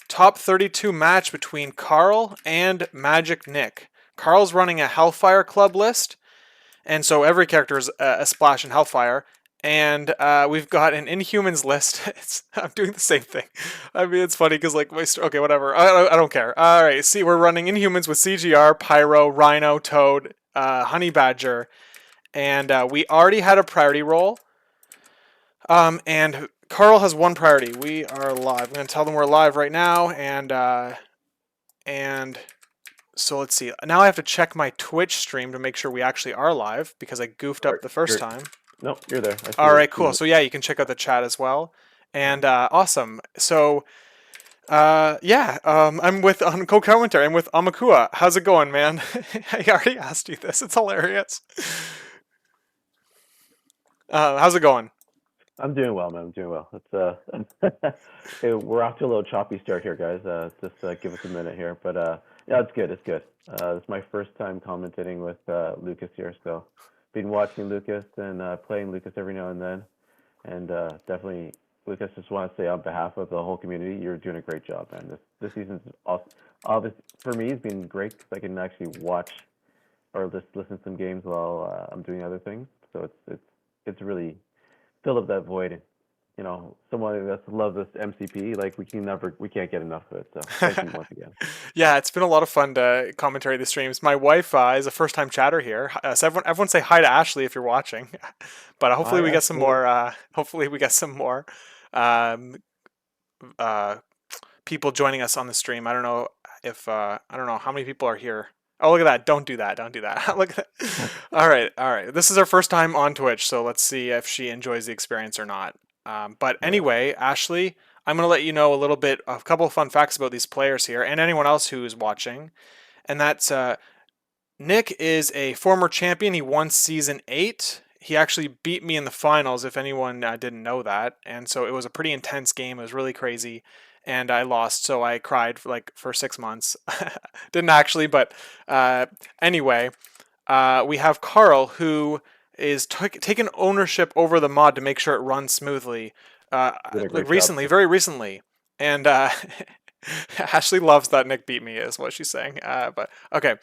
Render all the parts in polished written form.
top 32 match between Carl and MagikNik. Carl's running a Hellfire club list, and so every character is a splash in Hellfire. And we've got an Inhumans list. I'm doing the same thing. I mean, it's funny because like okay, whatever. I don't care. All right, see, we're running Inhumans with CGR, Pyro, Rhino, Toad, Honey Badger, and we already had a priority roll. And Carl has one priority. We are live. I'm going to tell them we're live right now, and so let's see. Now I have to check my Twitch stream to make sure we actually are live because I goofed up the first time. Nope, you're there. I see All it. right, cool. So yeah, you can check out the chat as well. And awesome. So yeah, I'm with on co-commentary. I'm with Amakua. How's it going, man? I already asked you this. It's hilarious. How's it going? I'm doing well, man. I'm doing well. We're off to a little choppy start here, guys. Just give us a minute here, but yeah, it's good. It's good. It's my first time commentating with Lucas here, so been watching Lucas and playing Lucas every now and then, and definitely, Lucas, just want to say on behalf of the whole community, you're doing a great job, man. This season's obvious for me. It's been great because I can actually watch or just listen to some games while I'm doing other things. So it's really fill up that void. You know, someone that's loves this MCP, like we can't get enough of it. So thank you once again. Yeah, it's been a lot of fun to commentary the streams. My wife is a first-time chatter here. So everyone say hi to Ashley if you're watching. But hopefully Hi, we get some Ashley. more. Hopefully we get some more um, uh, people joining us on the stream. I don't know if I don't know how many people are here. Oh, look at that! Don't do that! Don't do that! Look at that! All right, all right. This is our first time on Twitch, so let's see if she enjoys the experience or not. But Yeah. anyway, Ashley, I'm going to let you know a couple of fun facts about these players here, and anyone else who is watching. And that's Nick is a former champion. He won season 8. He actually beat me in the finals, if anyone didn't know that. And so it was a pretty intense game. It was really crazy. And I lost, so I cried for 6 months. Didn't actually, but anyway, we have Carl, who is taking ownership over the mod to make sure it runs smoothly. Did a Like great job. recently, very recently, and Ashley loves that Nick beat me, is what she's saying. But okay,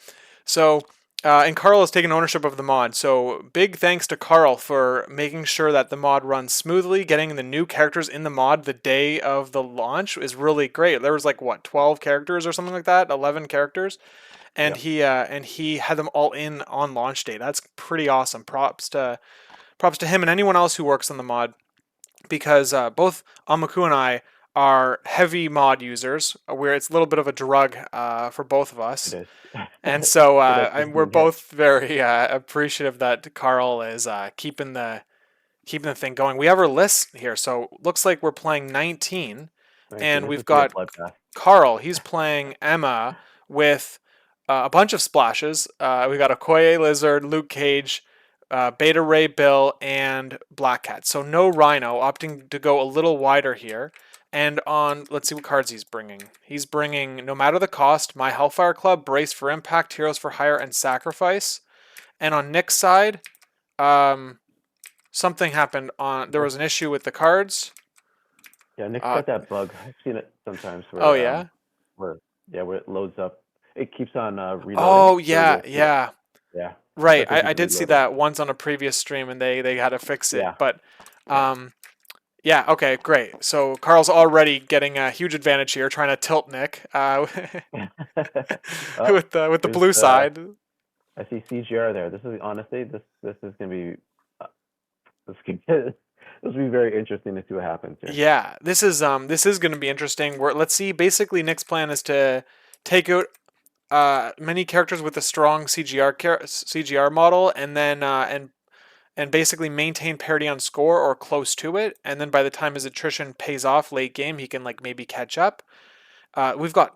so and Carl has taken ownership of the mod. So big thanks to Carl for making sure that the mod runs smoothly. Getting the new characters in the mod the day of the launch is really great. There was like what 12 characters or something like that, 11 characters, and Yeah. he had them all in on launch day. That's pretty awesome. Props to him and anyone else who works on the mod, because both Amaku and I are heavy mod users, where it's a little bit of a drug for both of It us. is. And so It is. we're both very appreciative that Carl is keeping the thing going. We have our list here, so looks like we're playing 19, 19. and This we've is gonna be a got bloodbath. Carl. He's playing Emma with a bunch of splashes. We got Okoye Lizard, Luke Cage, Beta Ray Bill, and Black Cat. So no Rhino, opting to go a little wider here. And on, let's see what cards he's bringing. He's bringing No Matter the Cost, My Hellfire Club, Brace for Impact, Heroes for Hire, and Sacrifice. And on Nick's side, something happened on. There was an issue with the cards. Yeah, Nick's got that bug. I've seen it sometimes Oh yeah. where where it loads up. It keeps on reloading. Oh yeah, yeah. Yeah. Right. That's what I keeps did see reloading. that once on a previous stream, and they had to fix it. Yeah. But Yeah. um, yeah. Okay. Great. So Carl's already getting a huge advantage here, trying to tilt Nick Oh, with the there's blue side. I see CGR there. This is honestly this is gonna be this could this will be very interesting to see what happens here. Yeah. This is going to be interesting. Where let's see. Basically, Nick's plan is to take out many characters with a strong CGR model, and then and basically maintain parity on score or close to it. And then by the time his attrition pays off late game, he can like maybe catch up.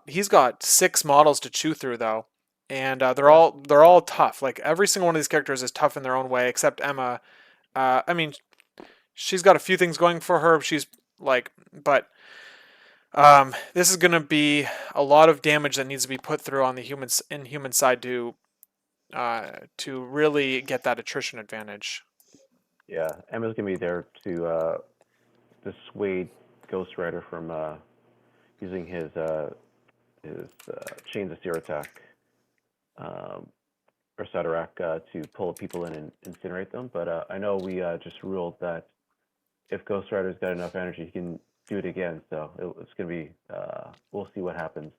He's got 6 models to chew through though, and Yeah. they're all tough. Like every single one of these characters is tough in their own way, except Emma. I mean, she's got a few things going for her. She's like, but this is gonna be a lot of damage that needs to be put through on the human side to really get that attrition advantage. Yeah. Emma's gonna be there to dissuade Ghost Rider from using his Chains of Seer attack, or Sadarak, to pull people in and incinerate them. But I know we just ruled that if Ghost Rider's got enough energy, he can do it again. So it's gonna be we'll see what happens.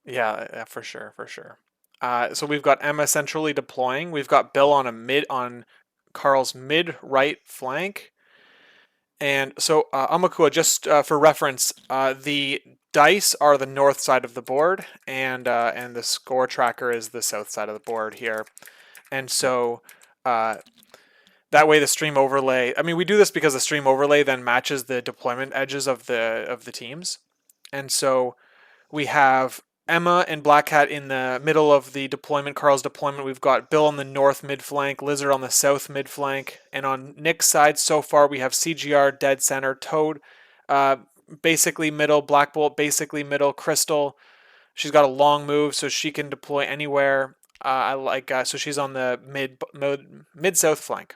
Yeah, for sure, for sure. So we've got Emma centrally deploying. We've got Bill on Carl's mid right flank. And so Amakua, just for reference, the dice are the north side of the board, and the score tracker is the south side of the board here. And Yep. so that way the stream overlay. I mean, we do this because the stream overlay then matches the deployment edges of the teams, and so we have Emma and Black Hat in the middle of the deployment, Carl's deployment. We've got Bill on the north mid flank, Lizard on the south mid flank. And on Nick's side, so far, we have CGR dead center, Toad uh, basically middle, Black Bolt basically middle, Crystal. She's got a long move, so she can deploy anywhere. So she's on the mid south flank.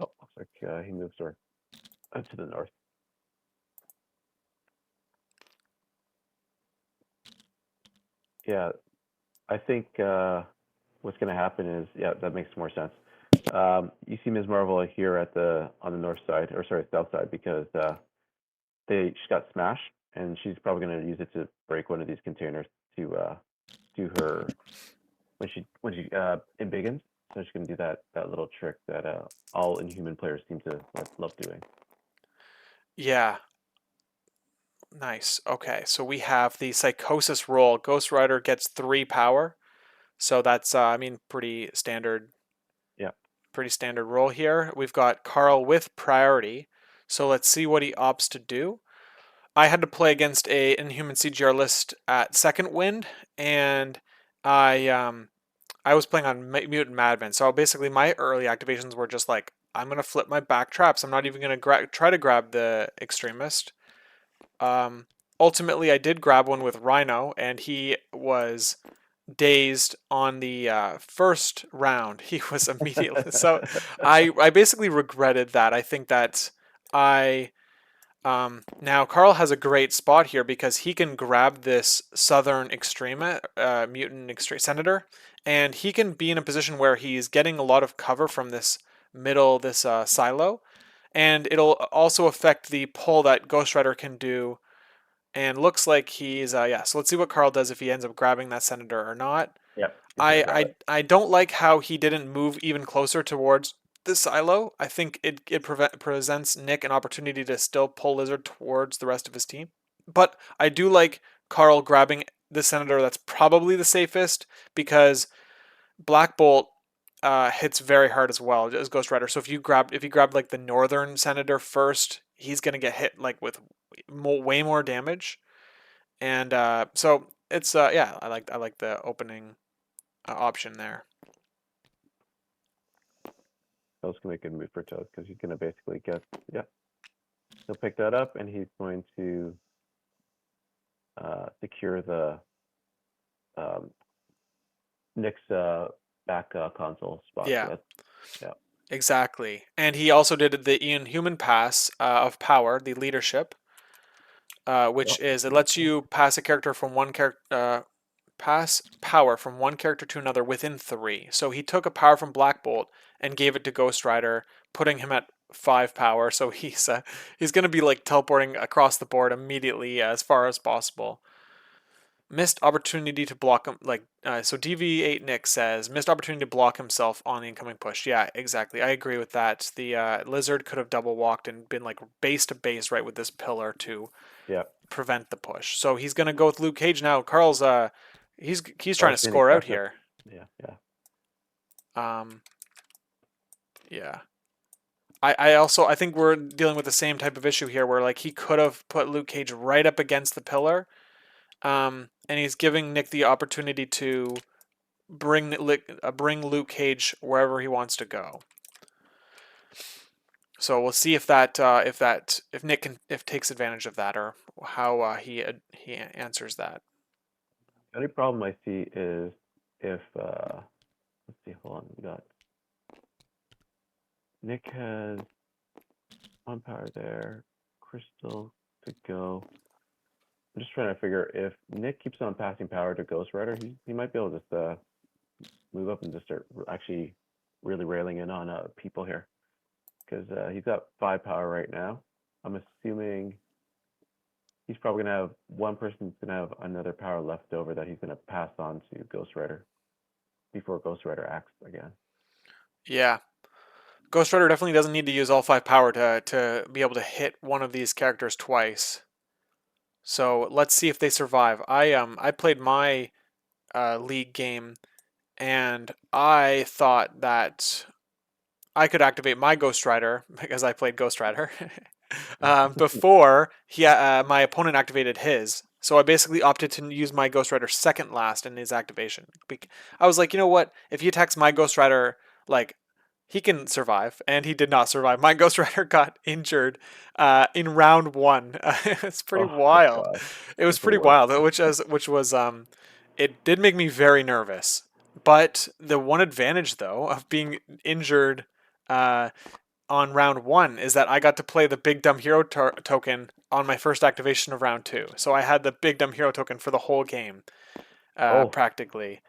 Oh, looks like he moves to the north. Yeah, I think what's going to happen is, yeah, that makes more sense. You see Ms. Marvel here on the north side, or sorry, south side, because she got smashed, and she's probably going to use it to break one of these containers to do her when she embiggens. So she's going to do that little trick that all Inhuman players seem to love doing. Yeah, nice. Okay, so we have the Psychosis roll. Ghost Rider gets 3 power. So that's, I mean, Yeah. pretty standard roll here. We've got Carl with priority. So let's see what he opts to do. I had to play against a Inhuman CGR list at second wind, and I was playing on Mutant Madman. So basically, my early activations were just like, I'm gonna flip my back traps. I'm not even gonna try to grab the extremist. Um, Ultimately, I did grab one with Rhino, and he was dazed on the first round. He was immediately so. I basically regretted that. I think that I now Carl has a great spot here because he can grab this Southern Extrema mutant extreme senator, and he can be in a position where he's getting a lot of cover from this silo, and it'll also affect the pull that Ghost Rider can do. And looks like he's yeah. So let's see what Carl does if he ends up grabbing that senator or not. Yep. He's going to I, grab it. I I don't like how he didn't move even closer towards the silo. I think it presents Nick an opportunity to still pull Lizard towards the rest of his team. But I do like Carl grabbing the senator. That's probably the safest because Black Bolt hits very hard as well as Ghost Rider. So if you grab like the northern senator first, he's gonna get hit like with way more damage. And so it's yeah, I like the opening option there. Toad's going to make a move for Toad because he's going to basically get, yeah, he'll pick that up, and he's going to secure the Nick's back console spot. So Yeah, that's, yeah. exactly. And he also did the Inhuman pass of power, the leadership, which Oh, is it lets you pass a character from one character. Pass power from one character to another within 3. So he took a power from Black Bolt and gave it to Ghost Rider, putting him at 5 power. So he's going to be like teleporting across the board immediately as far as possible. Missed opportunity to block him, like so. DV8 Nick says missed opportunity to block himself on the incoming push. Yeah, exactly. I agree with that. The Lizard could have double walked and been like base to base right with this pillar to yeah. prevent the push. So he's gonna go with Luke Cage now. Carl's he's trying Carl's to going to score out catch up. here. Yeah, yeah. Um, yeah. I think we're dealing with the same type of issue here where like he could have put Luke Cage right up against the pillar. And he's giving Nick the opportunity to bring Luke Cage wherever he wants to go. So we'll see if if Nick takes advantage of that or how he answers that. The only problem I see is if, let's see, hold on. We got Nick has 1 power there. Crystal to go. I'm just trying to figure if Nick keeps on passing power to Ghost Rider, he might be able to just move up and just start actually really railing in on people here because he's got 5 power right now. I'm assuming he's probably gonna have one person's gonna have another power left over that he's gonna pass on to Ghost Rider before Ghost Rider acts again. Yeah. Ghost Rider definitely doesn't need to use all 5 power to be able to hit one of these characters twice. So let's see if they survive. I played my league game, and I thought that I could activate my Ghost Rider because I played Ghost Rider before my opponent activated his. So I basically opted to use my Ghost Rider second last in his activation. I was like, you know what? If he attacks my Ghost Rider, like he can survive, and he did not survive. My Ghost Rider got injured in round one. It's pretty Oh my wild. god, It was that's the pretty worst. wild, which was it did make me very nervous. But the one advantage though of being injured uh, on round one is that I got to play the Big Dumb Hero token on my first activation of round two. So I had the Big Dumb Hero token for the whole game, Oh, practically.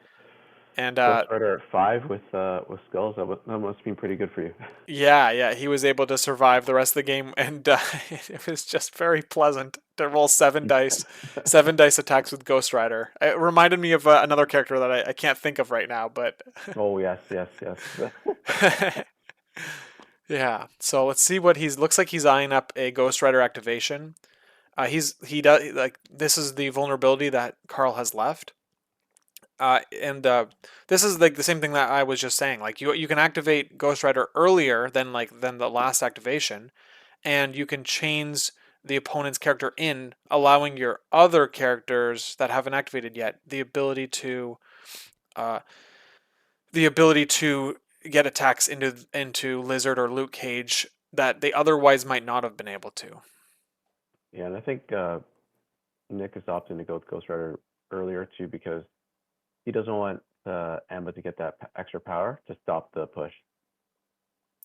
And Ghost Rider at 5 with skulls. That must have been pretty good for you. yeah, he was able to survive the rest of the game, and it was just very pleasant to roll seven dice attacks with Ghost Rider. It reminded me of another character that I can't think of right now, but Oh yes, yes, yes. yeah. So let's see what he's. Looks like he's eyeing up a Ghost Rider activation. He does like this is the vulnerability that Carl has left. And this is like the same thing that I was just saying. Like you can activate Ghost Rider earlier than the last activation, and you can chains the opponent's character in, allowing your other characters that haven't activated yet uh, the ability to get attacks into Lizard or Luke Cage that they otherwise might not have been able to. Yeah, and I think Nick is opting to go with Ghost Rider earlier too because he doesn't want Emma to get that extra power to stop the push.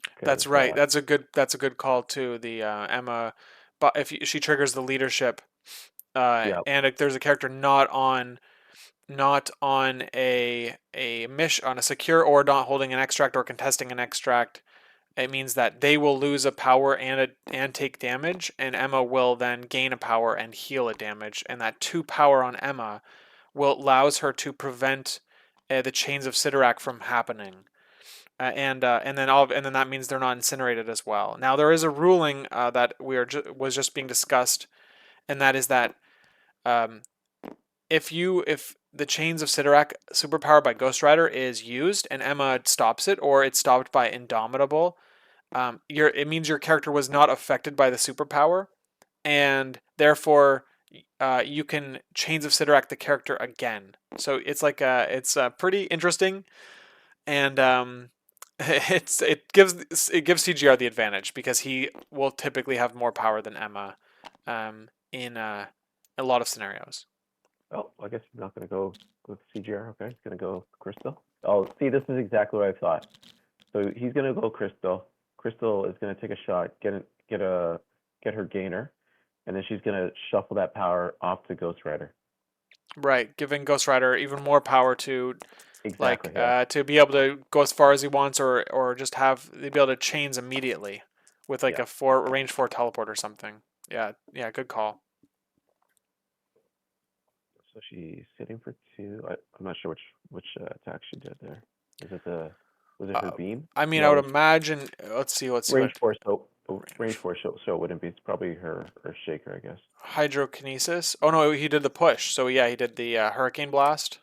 Because That's right. That's a good call too. The Emma, but if she triggers the leadership, yeah, and if there's a character not on a mission on a secure or not holding an extract or contesting an extract, it means that they will lose a power and take damage, and Emma will then gain a power and heal a damage, and that 2 power on Emma will allows her to prevent the chains of Sidorak from happening. And then that means they're not incinerated as well. Now there is a ruling that was just being discussed, and that is that um, if the chains of Sidorak superpower by Ghost Rider is used and Emma stops it, or it's stopped by Indomitable, it means your character was not affected by the superpower, and therefore you can chains of Sidorak the character again. So it's pretty interesting, and it gives CGR the advantage because he will typically have more power than Emma in a lot of scenarios. oh, I guess he's not going to go with CGR. Okay, he's going to go Crystal. Oh, see, this is exactly what I thought. So he's going to go Crystal. Crystal is going to take a shot, get her gainer, and then she's going to shuffle that power off to Ghost Rider. Right, giving Ghost Rider even more power to Exactly. Yeah. to be able to go as far as he wants, or just have be able to chains immediately with like Yeah. a four range 4 teleport or something. Yeah, good call. So she's sitting for 2. I'm not sure which attack she did there. Is it the was it her Uh, beam? I mean, I would No, imagine. Let's see range what 4. So range range 4. So it wouldn't be. It's probably her shaker, I guess. hydrokinesis. Oh no, he did the push. So yeah, he did the hurricane blast.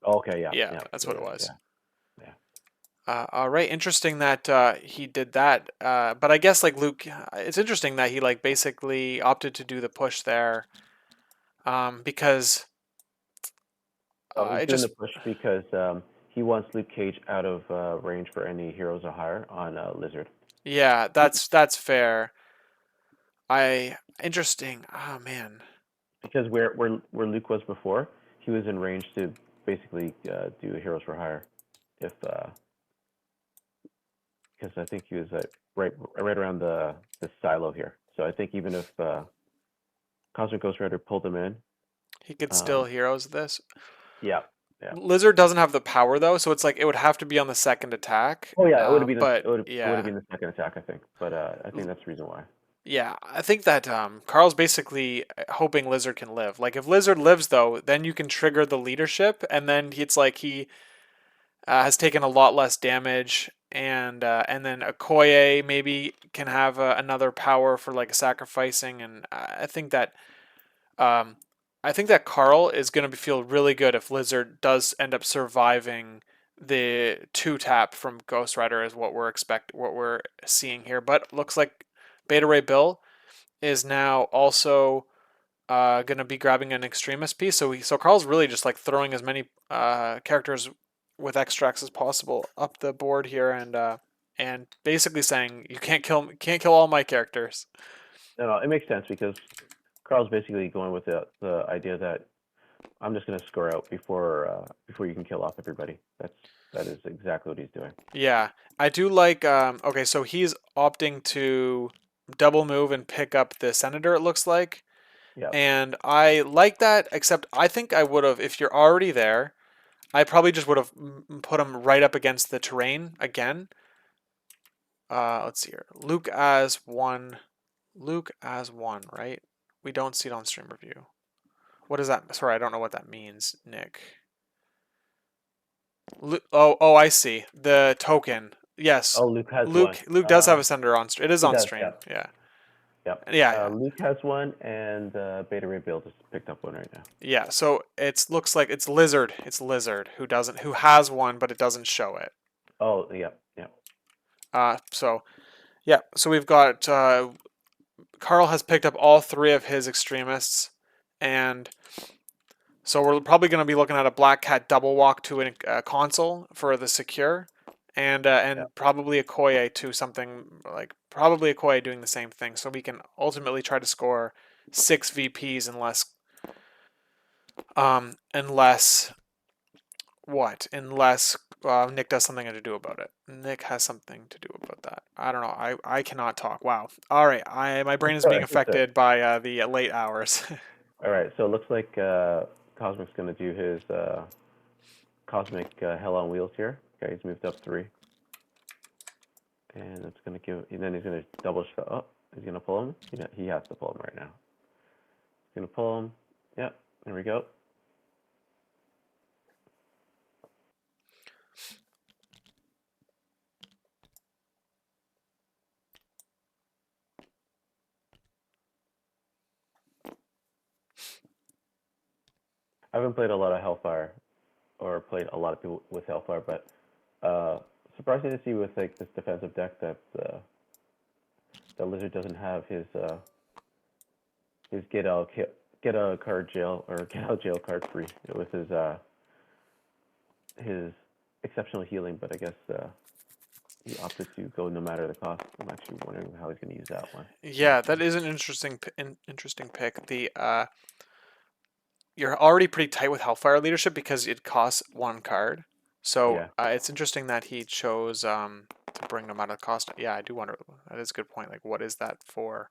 Okay. Yeah. Yeah, Yeah. that's what it Yeah. was. Yeah. Yeah. All right, interesting that he did that. But I guess like Luke, it's interesting that he like basically opted to do the push there, because Oh, he's it doing the just push because he wants Luke Cage out of range for any heroes or higher on Lizard. yeah, that's fair. I interesting. Oh man. Because where Luke was before, he was in range to basically do heroes for hire, if because I think he was right around the silo here. So I think even if Cosmic Ghost Rider pulled him in. He could still Um, heroes this. yeah, yeah. Lizard doesn't have the power though, so it's like it would have to be on the second attack. Oh yeah, it would have been But it would have yeah, been the second attack, I think. But I think that's the reason why. yeah, I think that Carl's basically hoping Lizard can live. Like if Lizard lives though, then you can trigger the leadership, and then it's like he has taken a lot less damage, and then Okoye maybe can have another power for like sacrificing, and um, I think that Carl is going to feel really good if Lizard does end up surviving the two tap from Ghost Rider is what we're seeing here. But looks like Beta Ray Bill is now also going to be grabbing an extremist piece. So Carl's really just like throwing as many characters with extracts as possible up the board here, and basically saying can't kill all my characters. No, no, it makes sense because Carl's basically going with the idea that I'm just going to score out before you can kill off everybody. That is exactly what he's doing. Yeah, I do like. Okay, so he's opting to double move and pick up the senator. It looks like, Yeah. and I like that. Except I think I would have, if you're already there, I probably just would have put him right up against the terrain again. Let's see here. Luke as one. Luke as one, right? We don't see it on stream review. What is that? Sorry, I don't know what that means, Nick. Oh, I see. The token. Yes. Oh, Luke has one. Luke does have a sender on stream. It is He on does. stream. Yeah. Yeah. Yep. Yeah. Luke has one, and Beta Ray Bill just picked up one right now. Yeah. So it looks like it's Lizard. It's Lizard who has one, but it doesn't show it. Oh, yeah, yeah. So yeah. So we've got Carl has picked up all three of his extremists, and so we're probably going to be looking at a Black Cat double walk to a console for the secure, Yeah. and probably a Koye to something like probably a Koye doing the same thing. So we can ultimately try to score 6 VPs unless what? Unless Nick does something to do about it. Nick has something to do about that. I don't know. I cannot talk. Wow. All right. My brain is being Sorry, it's affected by the late hours. all right. So it looks like Cosmic's going to do his Cosmic Hell on Wheels here. Okay, he's moved up 3. And it's going to give, and then he's going to double shot. Oh, he's going to pull him. He has to pull him right now. He's going to pull him. Yep, there we go. I haven't played a lot of Hellfire, or played a lot of people with Hellfire, but surprising to see with like this defensive deck that the Lizard doesn't have his get a card jail or get out jail card free with his exceptional healing, but I guess he opted to go no matter the cost. I'm actually wondering how he's going to use that one. Yeah, that is an interesting pick. The you're already pretty tight with Hellfire leadership because it costs 1 card. So Yeah. it's interesting that he chose to bring no matter the cost. Yeah, I do wonder. That is a good point. Like, what is that for?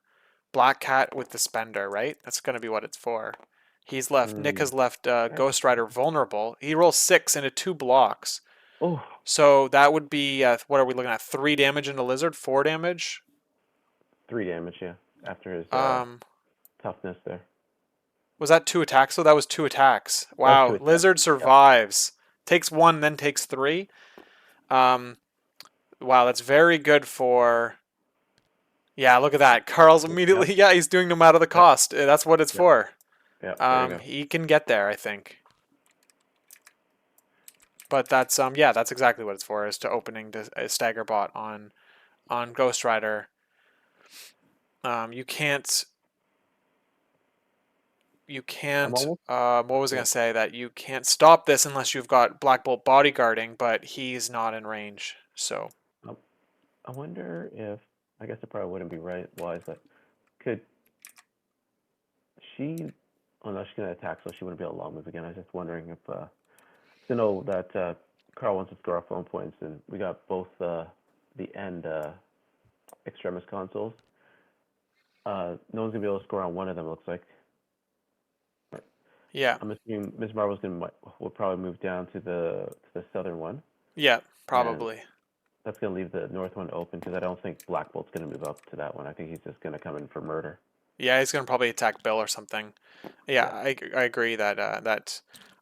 Black Cat with the spender, right? That's going to be what it's for. He's left. Nick Mm. has left Ghost Rider vulnerable. He rolls 6 into 2 blocks. Oh, So that would be what are we looking at? 3 damage into Lizard, 4 damage. 3 damage, yeah, after his Um, toughness there. Was that 2 attacks? So that was 2 attacks. That was 2 Wow. attacks. Lizard Yep. survives. Takes 1, then takes 3. Um, wow, that's very good for. Yeah, look at that. Carl's immediately. Yep. Yeah, he's doing no matter the Yep. cost. That's what it's Yep. for. Yep. There you go. He can get there, I think. But that's yeah, that's exactly what it's for. Is to opening a stagger bot on Ghost Rider. You can't. You I'm can't. almost. What was I Yeah. gonna say? That you can't stop this unless you've got Black Bolt bodyguarding, but he's not in range. So Um, I wonder if I guess it probably wouldn't be right wise, but could she? Oh no, she's gonna attack, so she wouldn't be able to long move again. I was just wondering if to know that Carl wants to score off phone points, and we got both the end extremis consoles. No one's gonna be able to score on one of them. It looks like. Yeah. I'm assuming Ms. Marvel's will probably move down to the southern one, Yeah, and probably. that's gonna leave the north one open because I don't think Black Bolt's gonna move up to that one. I think he's just gonna come in for murder. Yeah, he's gonna probably attack Bill or something. Yeah, Yeah. I agree that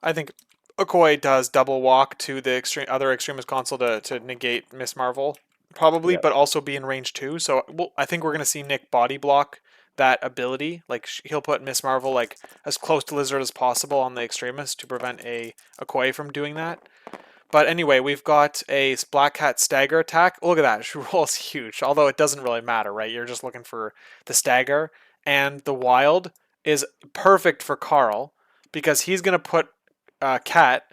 I think Okoye does double walk to the other extremist console to negate Miss Marvel probably, Yeah. but also be in range too. So I think we're gonna see Nick body block that ability. Like he'll put Miss Marvel like as close to Lizard as possible on the extremist to prevent a Okoye from doing that. But anyway, we've got a Black Cat stagger attack. Look at that. She rolls huge, although it doesn't really matter, right? You're just looking for the stagger. And the wild is perfect for Carl because he's going to put Cat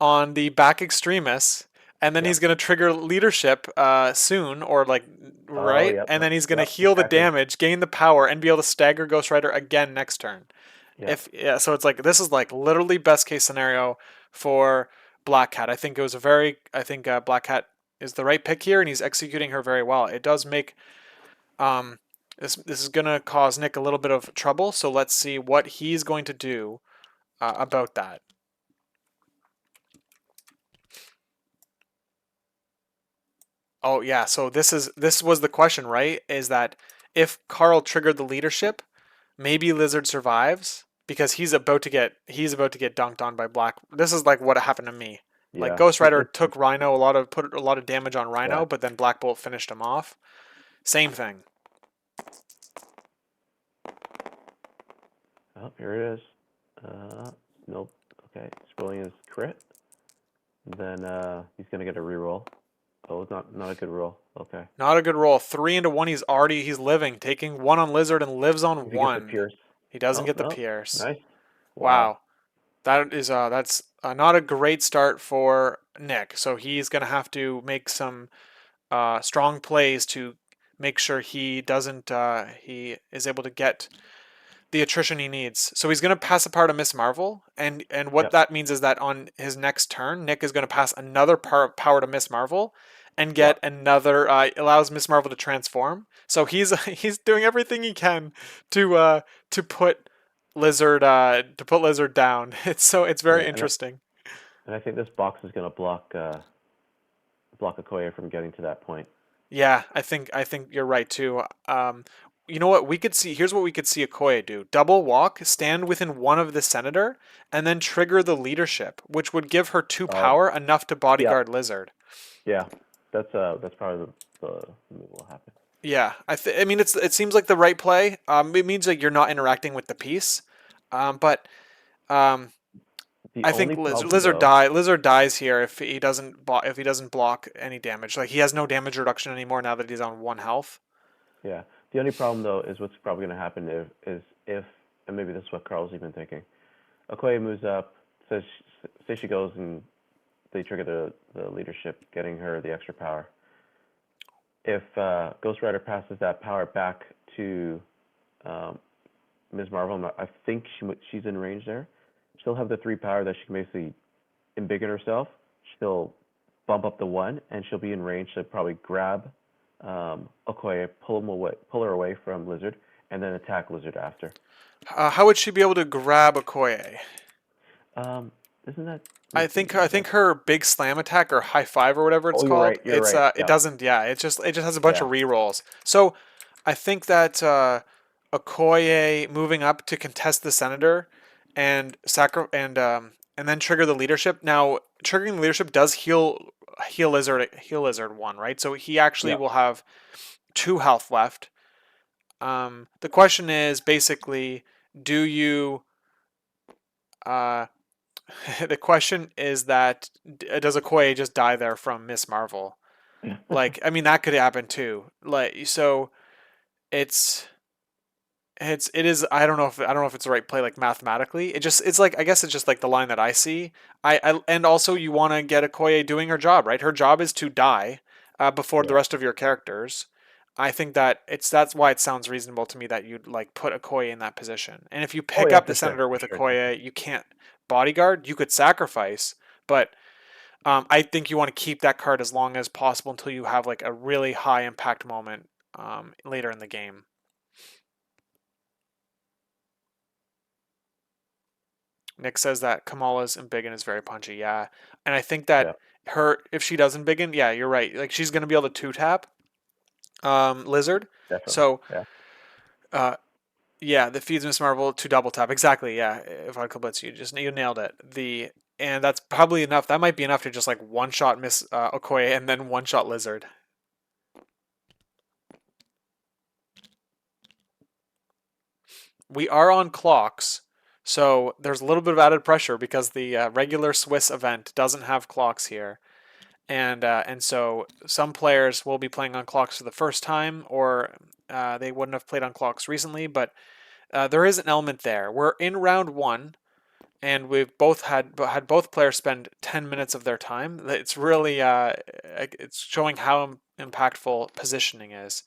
on the back extremists, and then Yeah. he's going to trigger leadership soon, or like, Oh, right? yep, And yep, then he's going to yep, heal the exactly. damage, gain the power, and be able to stagger Ghost Rider again next turn. Yeah. If yeah, so it's like this is like literally best case scenario for Black Cat. I think it was a very I think Black Cat is the right pick here, and he's executing her very well. It does make um this is gonna cause Nick a little bit of trouble. So let's see what he's going to do about that. Oh yeah, so this was the question, right? Is that if Carl triggered the leadership, maybe Lizard survives because he's about to get dunked on by Black. This is like what happened to me. Like Yeah. Ghost It, Rider it, took Rhino put a lot of damage on yeah. Rhino, but then Black Bolt finished him off. Same thing. Oh, here it is. Nope. Okay. Scrolling is crit. Then he's gonna get a reroll. Oh, it's not a good roll. Okay. Not a good roll. 3 into 1. He's living, taking one on Lizard and lives on If he gets a one. pierce. He doesn't Oh, get the no. Pierce. Nice. Wow. Wow. That's not a great start for Nick. So he's gonna have to make some strong plays to make sure he is able to get the attrition he needs. So he's going to pass a power to Miss Marvel, and what Yep. that means is that on his next turn, Nick is going to pass another power to Miss Marvel, and get Yep. another allows Miss Marvel to transform. So he's doing everything he can to put Lizard down. It's very Yeah. interesting. And I think this box is gonna block Okoye from getting to that point. Yeah, I think you're right too. You know what we could see? Here's what we could see Okoye do: double walk, stand within one of the senator, and then trigger the leadership, which would give her two Oh, power, enough to yeah. bodyguard Lizard. Yeah. That's probably the move will happen. Yeah, I mean it seems like the right play. It means like you're not interacting with the piece, but um, The I think only problem though, Lizard dies here if he doesn't block any damage. Like he has no damage reduction anymore now that he's on 1 health. yeah. The only problem though is what's probably gonna happen if and maybe this is what Carl's even thinking. Okoye moves up, says say she goes and they trigger the leadership, getting her the extra power. If Ghost Rider passes that power back to um, Ms. Marvel, I think she's in range there. She'll have the 3 power that she can basically embiggen herself. She'll bump up the 1, and she'll be in range to probably grab Okoye, pull her away from Lizard, and then attack Lizard after. How would she be able to grab Okoye? Um, isn't that? Let me I see. think I think her big slam attack or high five or whatever it's Oh, you're called. right. You're right. It Yeah. doesn't it just has a bunch Yeah. of rerolls. So I think that Okoye moving up to contest the senator and and then trigger the leadership. Now triggering the leadership does heal lizard one, right? So he actually Yeah. will have 2 health left. The question is basically, do you uh, the question is that does Okoye just die there from Miss Marvel? Like, I mean, that could happen too. Like, so it's it is. I don't know if it's the right play like mathematically. It's like I guess it's just like the line that I see. I and also you want to get Okoye doing her job, right? Her job is to die before the Yeah. rest of your characters. I think that that's why it sounds reasonable to me that you'd like put Okoye in that position. And if you Oh pick yeah, up for the sure. senator For with sure. Okoye, you can't bodyguard. You could sacrifice, but I think you want to keep that card as long as possible until you have like a really high impact moment later in the game. Nick says that Kamala's embiggen is very punchy. Yeah, and I think that Yeah, if she does embiggen, yeah, you're right. Like she's gonna be able to two tap Lizard. definitely. So Yeah. uh, yeah, that feeds Miss Marvel to double tap. Exactly. Yeah, Vodka Blitz, you nailed it. And that's probably enough. That might be enough to just like one shot Miss Okoye and then one shot Lizard. We are on clocks, so there's a little bit of added pressure because the regular Swiss event doesn't have clocks here, and so some players will be playing on clocks for the first time, or they wouldn't have played on clocks recently. But there is an element there. We're in round one, and we've both had both players spend 10 minutes of their time. It's really it's showing how impactful positioning is.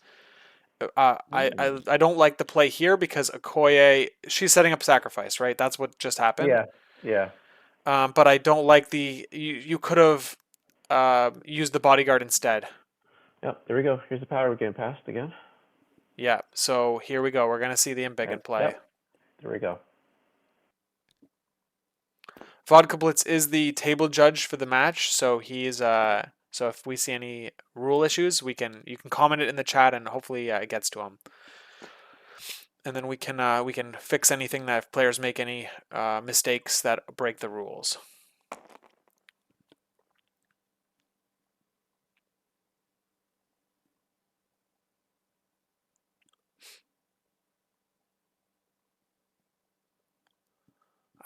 Mm. I don't like the play here because Okoye, she's setting up sacrifice, right? That's what just happened. Yeah. Yeah. But I don't like you could have used the bodyguard instead. Yep. There we go. Here's the power. We're getting passed again. Yeah, so here we go. We're going to see the And embiggen play. yep. There we go. Vodka Blitz is the table judge for the match, so he's so if we see any rule issues, you can comment it in the chat and hopefully it gets to him. And then we can fix anything that if players make any mistakes that break the rules.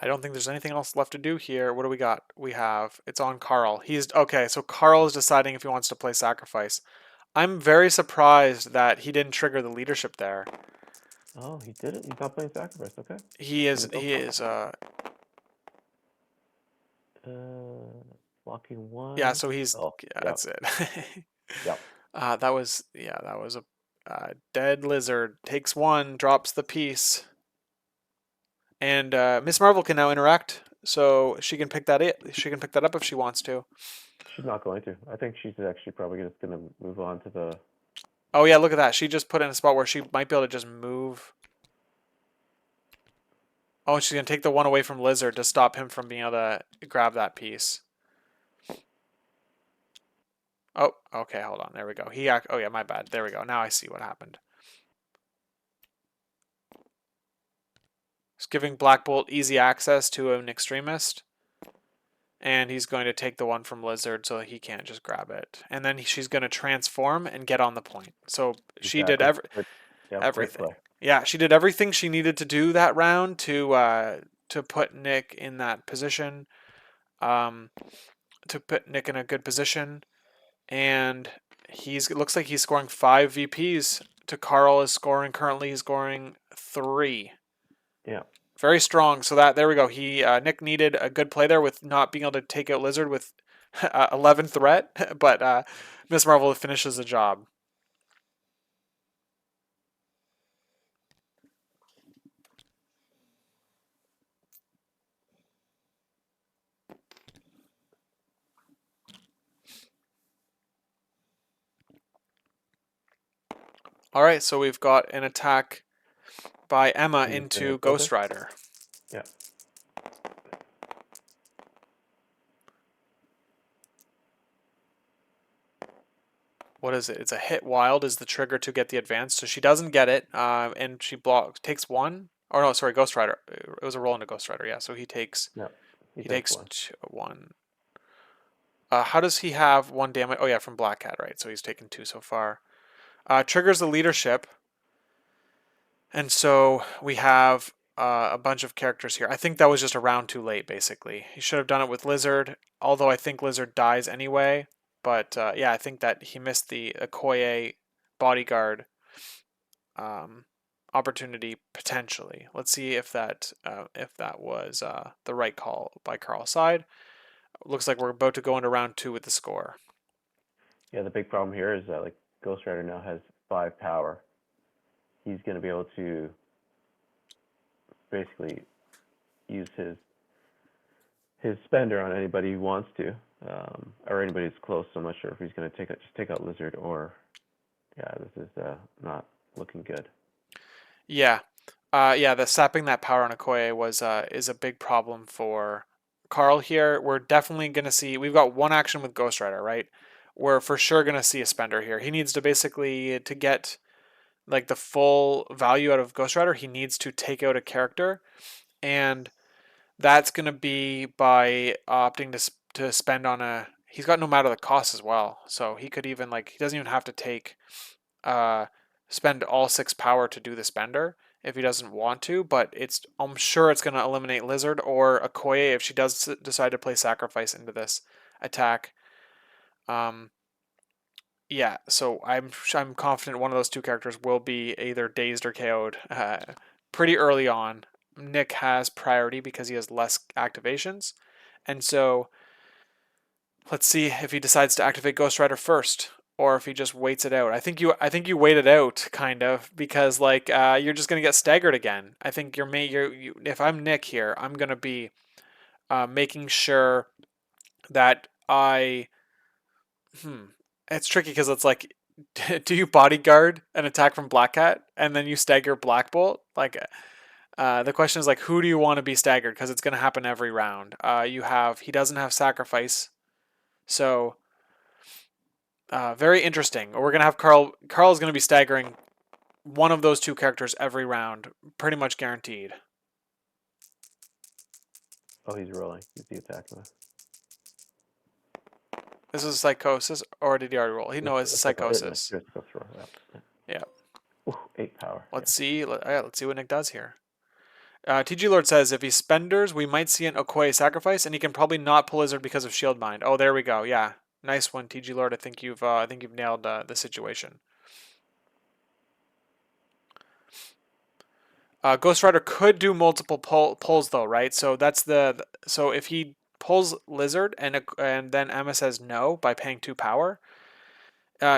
I don't think there's anything else left to do here. What do we got? It's on Carl. He's okay, so Carl is deciding if he wants to play sacrifice. I'm very surprised that he didn't trigger the leadership there. Oh, he did it. He's not playing sacrifice. Okay. He Gonna go he for is blocking yeah, one. so he's Oh, yeah, yep. that's it. Yep. That was a dead lizard. Takes one, drops the piece. And Miss Marvel can now interact, so she can pick that up if she wants to. She's not going to. I think she's actually probably just gonna move on to the. Oh yeah, look at that. She just put in a spot where she might be able to just move. Oh, she's gonna take the one away from Lizard to stop him from being able to grab that piece. Oh, okay, hold on. There we go. Oh yeah, my bad. There we go. Now I see what happened. He's giving Black Bolt easy access to an extremist. And he's going to take the one from Lizard so he can't just grab it. And then she's going to transform and get on the point. So she did Exactly. Quick, yep. Quick everything. play. Yeah, she did everything she needed to do that round to put Nick in that position, um, to put Nick in a good position. And it looks like he's scoring 5 VPs. To Carl is scoring currently. He's scoring 3. Yeah. Very strong. So there we go. Nick needed a good play there with not being able to take out Lizard with 11 threat, but Miss Marvel finishes the job. All right, so we've got an attack by Emma He's gonna into focus. Ghost Rider. Yeah. What is it? It's a hit wild is the trigger to get the advance. So she doesn't get it, and she takes one. Or no, sorry, Ghost Rider. It was a roll into Ghost Rider. Yeah, so he takes No. He he takes takes one. one. How does he have one damage? Oh yeah, from Black Cat, right? So he's taken 2 so far. Triggers the leadership, and so we have a bunch of characters here. I think that was just a round too late, basically. He should have done it with Lizard, although I think Lizard dies anyway. But yeah, I think that he missed the Okoye bodyguard opportunity potentially. Let's see if that was the right call by Carl's side. Looks like we're about to go into round 2 with the score. Yeah. The big problem here is that like Ghost Rider now has 5 power. He's gonna be able to basically use his spender on anybody he wants to, or anybody who's close. So I'm not sure if he's gonna just take out Lizard or. Yeah, this is not looking good. Yeah. Yeah, the sapping that power on Okoye was is a big problem for Carl here. We're definitely gonna see. We've got one action with Ghost Rider, right? We're for sure gonna see a spender here. He needs to basically to get like the full value out of Ghost Rider. He needs to take out a character, and that's gonna be by opting to spend on a. He's got no matter the cost as well, so he could even like he doesn't even have to take uh, spend all 6 power to do the spender if he doesn't want to, but I'm sure it's going to eliminate Lizard or Okoye if she does decide to play Sacrifice into this attack. Um, yeah, so I'm confident one of those two characters will be either dazed or KO'd pretty early on. Nick has priority because he has less activations, and so let's see if he decides to activate Ghost Rider first, or if he just waits it out. I think you wait it out kind of because like you're just gonna get staggered again. I think if I'm Nick here, I'm gonna be making sure that I it's tricky because it's like do you bodyguard an attack from Black Cat and then you stagger Black Bolt? Like the question is like who do you want to be staggered because it's gonna happen every round. He doesn't have sacrifice, so very interesting. We're gonna have Carl. Carl is gonna be staggering one of those two characters every round, pretty much guaranteed. Oh, he's rolling. He's the attack with. This is psychosis, or did he already roll? He no, it's psychosis. Let's go through. Yeah. Yeah. Ooh, 8 power. Let's see. Let's see what Nick does here. TG Lord says if he spenders, we might see an Okoye sacrifice, and he can probably not pull Lizard because of Shield Bind. Oh, there we go. Yeah, nice one, TG Lord. I think you've nailed the situation. Ghost Rider could do multiple pulls though, right? So if he pulls Lizard and then Emma says no by paying 2 power,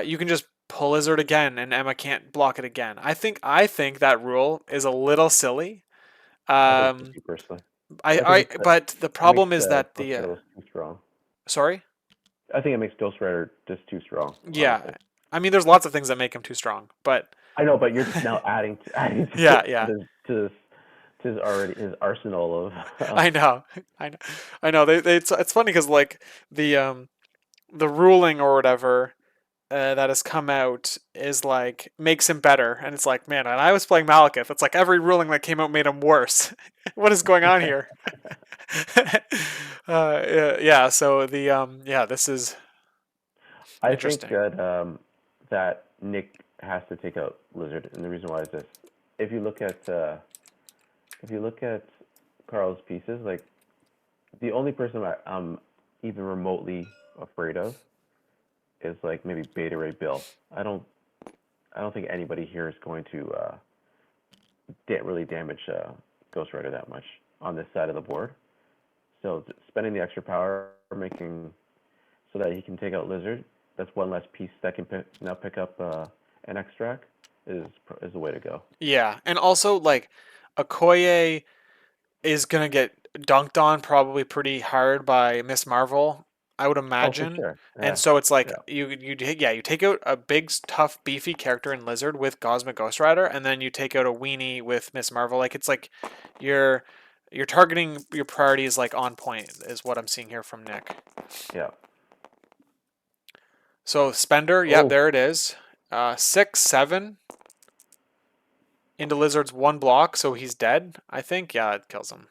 you can just pull Lizard again and Emma can't block it again. I think that rule is a little silly. I think so Um, too, personally. I think I it's but the it makes problem is that Ghost Rider too strong. sorry. I think it makes Ghost Rider just too strong. Yeah, Honestly. I mean there's lots of things that make him too strong, but I know, but you're just now adding yeah, yeah. to his arsenal of. I know, I know. It's funny because like the ruling or whatever that has come out is like makes him better, and it's like man, when I was playing Malekith, it's like every ruling that came out made him worse. What is going on here? Yeah. So this is I think interesting. that Nick has to take out Lizard, and the reason why is this: if you look at Carl's pieces, like the only person I'm even remotely afraid of is like maybe Beta Ray Bill. I don't think anybody here is going to really damage Ghost Rider that much on this side of the board. So spending the extra power, making so that he can take out Lizard, that's one less piece that can now pick up an extract is the way to go. Yeah, and also like Okoye is gonna get dunked on probably pretty hard by Miss Marvel, I would Oh, for imagine. sure. And Yeah, so it's like yeah, you take out a big tough beefy character in Lizard with Cosmic Ghost Rider, and then you take out a weenie with Miss Marvel. Like it's like you're you're targeting your priorities like on point is what I'm seeing here from Nick. yeah. So Spender, yep, Oh, there it is. 6, 7 into Lizard's 1 block, so he's dead. I think yeah, it kills him.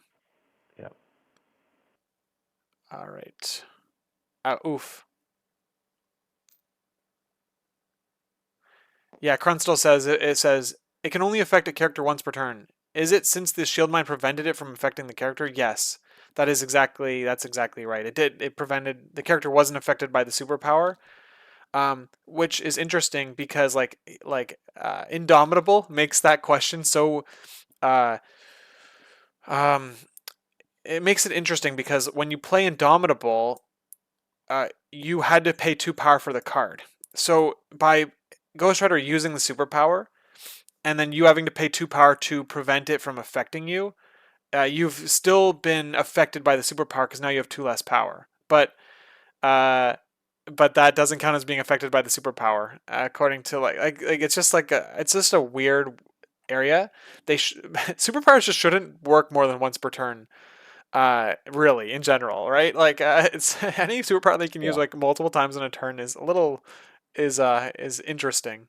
yeah. All right. Oof. Yeah, Crunstill says it says it can only affect a character once per turn. Is it since the shield mine prevented it from affecting the character? Yes. That's exactly right. It prevented the character wasn't affected by the superpower. Which is interesting because Indomitable makes that question so uh um it makes it interesting because when you play Indomitable, you had to pay 2 power for the card. So by Ghost Rider using the superpower, and then you having to pay 2 power to prevent it from affecting you, you've still been affected by the superpower because now you have 2 less power. Uh, but that doesn't count as being affected by the superpower, according to it's just a weird area, superpowers just shouldn't work more than once per turn. Really, in general, right? Like, it's any superpower they can use Yeah. like multiple times in a turn is a little is interesting.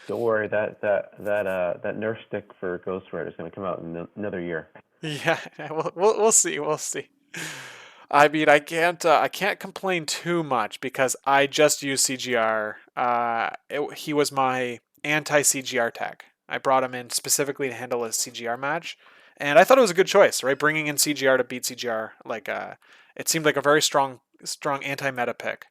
Don't worry, that Nerf stick for Ghost Rider is going to come out in another year. Yeah, we'll see. We'll see. I mean, I can't complain too much because I just used CGR. He was my anti CGR tech. I brought him in specifically to handle a CGR match, and I thought it was a good choice. Right, bringing in CGR to beat CGR, like it seemed like a very strong anti meta pick.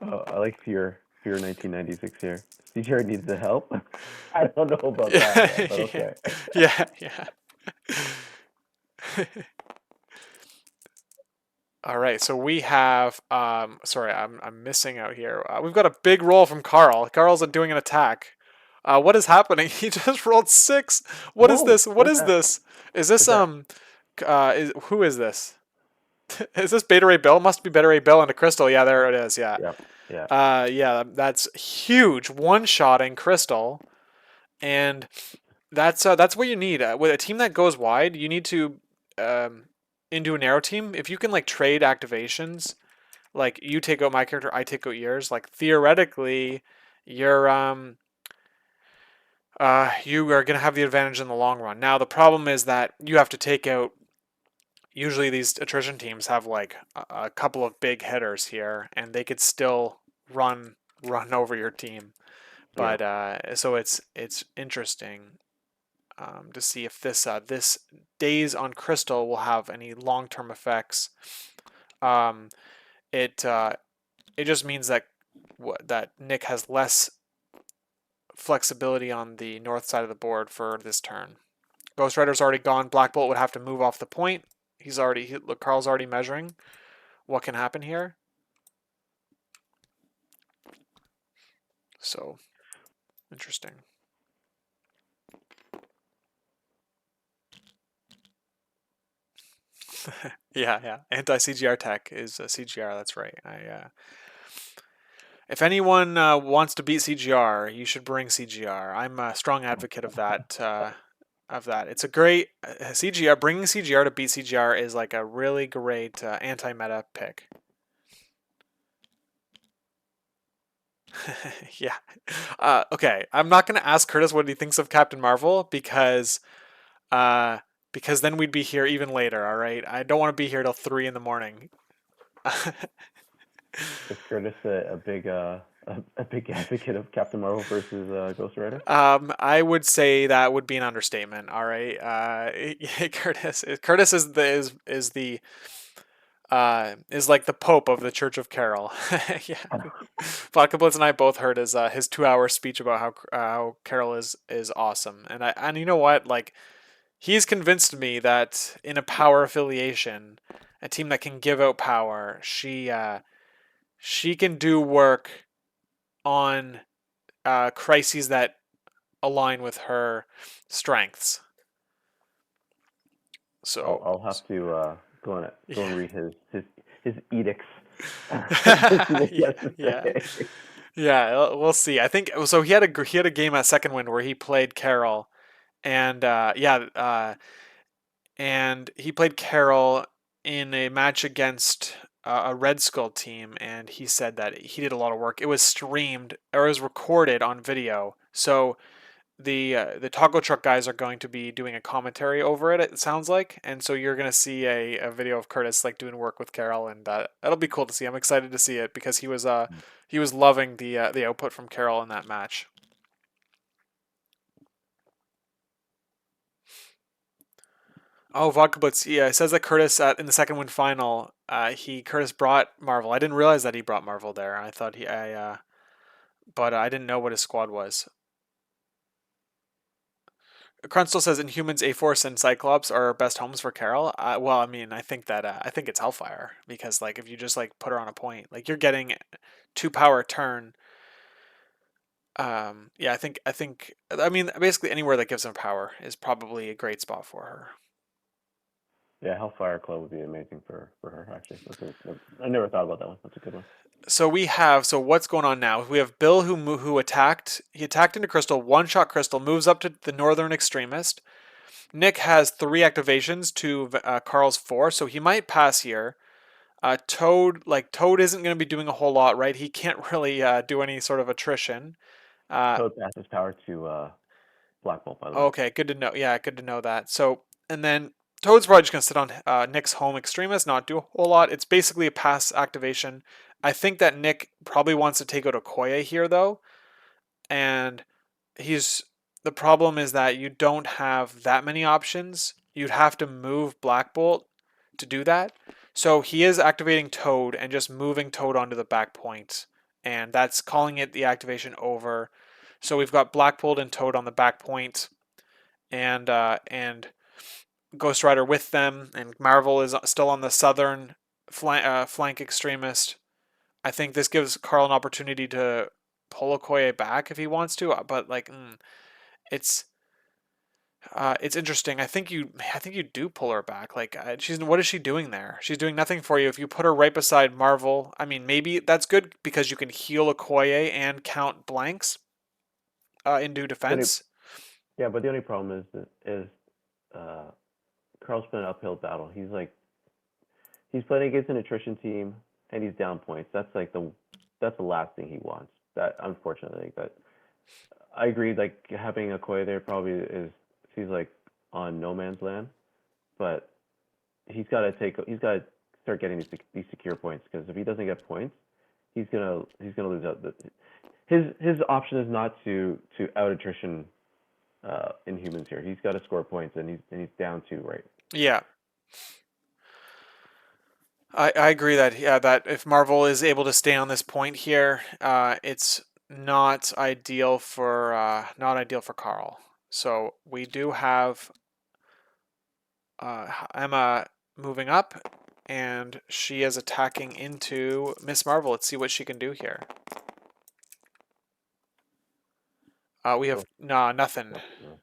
Oh, I like Fear 1996 here. CGR needs the help. I don't know about that, Yeah, man, but okay. yeah, yeah. All right, so we have sorry, I'm missing out here. We've got a big roll from Carl. Carl's doing an attack. What is happening? He just rolled 6. What is Whoa, this? What what's is that? this? Is this What's that? who is this? Is this Beta Ray Bill? Must be Beta Ray Bill and a crystal. Yeah, there it is. Yeah. Yeah, yeah. Yeah, that's huge. One-shotting crystal, and that's what you need. With a team that goes wide, you need to um into a narrow team. If you can like trade activations, like you take out my character, I take out yours. Like theoretically, you are gonna have the advantage in the long run. Now the problem is that you have to take out. Usually these attrition teams have like a couple of big hitters here, and they could still run over your team. Yeah. But so it's interesting to see if this days on crystal will have any long term effects. Um, it just means that that Nick has less flexibility on the north side of the board for this turn. Ghost Rider's already gone. Black Bolt would have to move off the point. Look, Carl's already measuring what can happen here. So interesting. Yeah, yeah. Anti CGR tech is CGR. That's right. If anyone wants to beat CGR, you should bring CGR. I'm a strong advocate of that. It's a great CGR. Bringing CGR to beat CGR is like a really great anti-meta pick. Yeah. Okay. I'm not gonna ask Curtis what he thinks of Captain Marvel uh, because then we'd be here even later. All right. I don't want to be here till 3 in the morning. Is Curtis a big advocate of Captain Marvel versus Ghost Rider? I would say that would be an understatement. All right, Curtis is like the Pope of the Church of Carol. Yeah, Vodka Blitz and I both heard his 2 hour speech about how Carol is awesome, and you know what, like he's convinced me that in a power affiliation, a team that can give out power, she can do work on crises that align with her strengths. So, I'll have to go and yeah. read his edicts to see what he has Yeah, to yeah, say. yeah. We'll see. I think so. He had a game at Second Wind where he played Carol, and and he played Carol in a match against a Red Skull team, and he said that he did a lot of work. It was streamed or it was recorded on video, so the taco truck guys are going to be doing a commentary over it. It sounds like, and so you're gonna see a video of Curtis like doing work with Carol, and that'll be cool to see. I'm excited to see it because he was loving the output from Carol in that match. Oh, Vodka Blitz. Yeah, it says that Curtis in the second win final, Curtis brought Marvel. I didn't realize that he brought Marvel there. I thought but I didn't know what his squad was. Crunstill says Inhumans, A-Force, and Cyclops are best homes for Carol. Well, I mean, I think it's Hellfire because like if you just like put her on a point, like you're getting 2 power turn. Yeah, I mean basically anywhere that gives them power is probably a great spot for her. Yeah, Hellfire Club would be amazing for her. Actually, I never thought about that one. That's a good one. So what's going on now? We have Bill who attacked. He attacked into Crystal, one shot Crystal, moves up to the northern extremist. Nick has 3 activations to Carl's 4, so he might pass here. Toad isn't going to be doing a whole lot, right? He can't really do any sort of attrition. Uh, Toad passes power to Black Bolt, by the way. okay, good to know. Yeah, good to know that. So, and then Toad's probably just going to sit on Nick's home extremist, not do a whole lot. It's basically a pass activation. I think that Nick probably wants to take out Okoye here, though, and he's the problem is that you don't have that many options. You'd have to move Black Bolt to do that. So he is activating Toad and just moving Toad onto the back point, and that's calling it the activation over. So we've got Black Bolt and Toad on the back point, and Ghost Rider with them, and Marvel is still on the southern flank extremist. I think this gives Carl an opportunity to pull Okoye back if he wants to, but it's it's interesting. I think you do pull her back. Like she's what is she doing there? She's doing nothing for you. If you put her right beside Marvel, I mean maybe that's good because you can heal Okoye and count blanks into The only, defense. yeah, but the only problem is uh, Carl's playing an uphill battle. He's playing against an attrition team and he's down points. That's the last thing he wants. That unfortunately, that I agree. Like having a Koi there probably is he's like on no man's land, but he's got to start getting these secure points because if he doesn't get points, he's gonna lose out. His option is not to out attrition Inhumans here. He's got to score points and he's down 2 right. Yeah, I agree that that if Marvel is able to stay on this point here, it's not ideal for Carl. So we do have Emma moving up, and she is attacking into Miss Marvel. Let's see what she can do here. We have So nothing. nothing. No.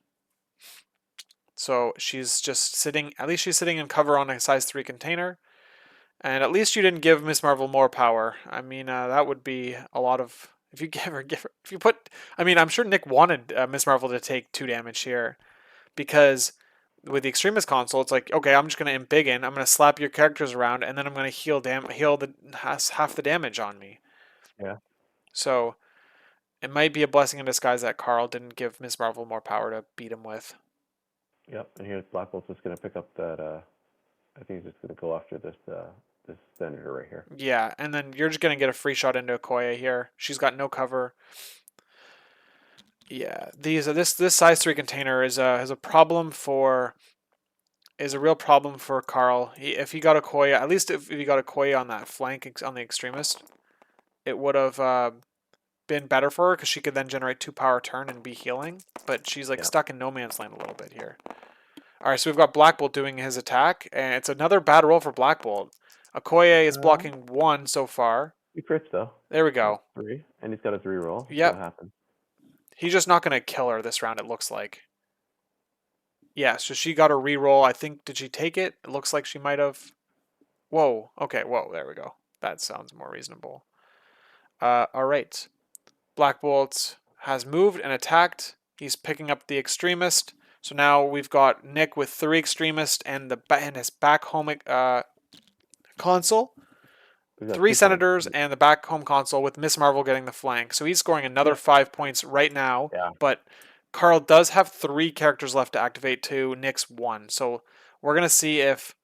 So she's just sitting. At least she's sitting in cover on a size 3 container. And at least you didn't give Miss Marvel more power. I mean, that would be a lot of. If you give her, if you put. I mean, I'm sure Nick wanted Miss Marvel to take 2 damage here because with the Extremist console, it's like, okay, I'm just going to embiggen. I'm going to slap your characters around, and then I'm going to heal the half the damage on me. Yeah. So it might be a blessing in disguise that Carl didn't give Miss Marvel more power to beat him with. Yep. And here's Black Bolt's just gonna pick up that. I think he's just gonna go after this senator right here. Yeah, and then you're just going to get a free shot into Okoye here. She's got no cover. Yeah, this size 3 container is a problem for is a real problem for Carl. If he got a Koya, at least if he got a Koya on that flank on the extremist, it would have been better for her because she could then generate 2 power turn and be healing. But she's like Yeah. stuck in no man's land a little bit here. All right, so we've got Black Bolt doing his attack, and it's another bad roll for Black Bolt. Okoye is Uh, blocking 1 so far. he crits though. There we That's go. 3, and he's got a 3 roll. So what Yep, happens? he's just not going to kill her this round. It looks like. Yeah, so she got a reroll. I think, did she take it? It looks like she might have. Whoa, okay, whoa, there we go. That sounds more reasonable. All right. Black Bolt has moved and attacked. He's picking up the extremist. So now we've got Nick with 3 extremists and his back home console. We've got 3 2 points. senators and the back home console with Miss Marvel getting the flank. So he's scoring another Yeah. 5 points right now. Yeah. But Carl does have 3 characters left to activate to Nick's 1. So we're going to see if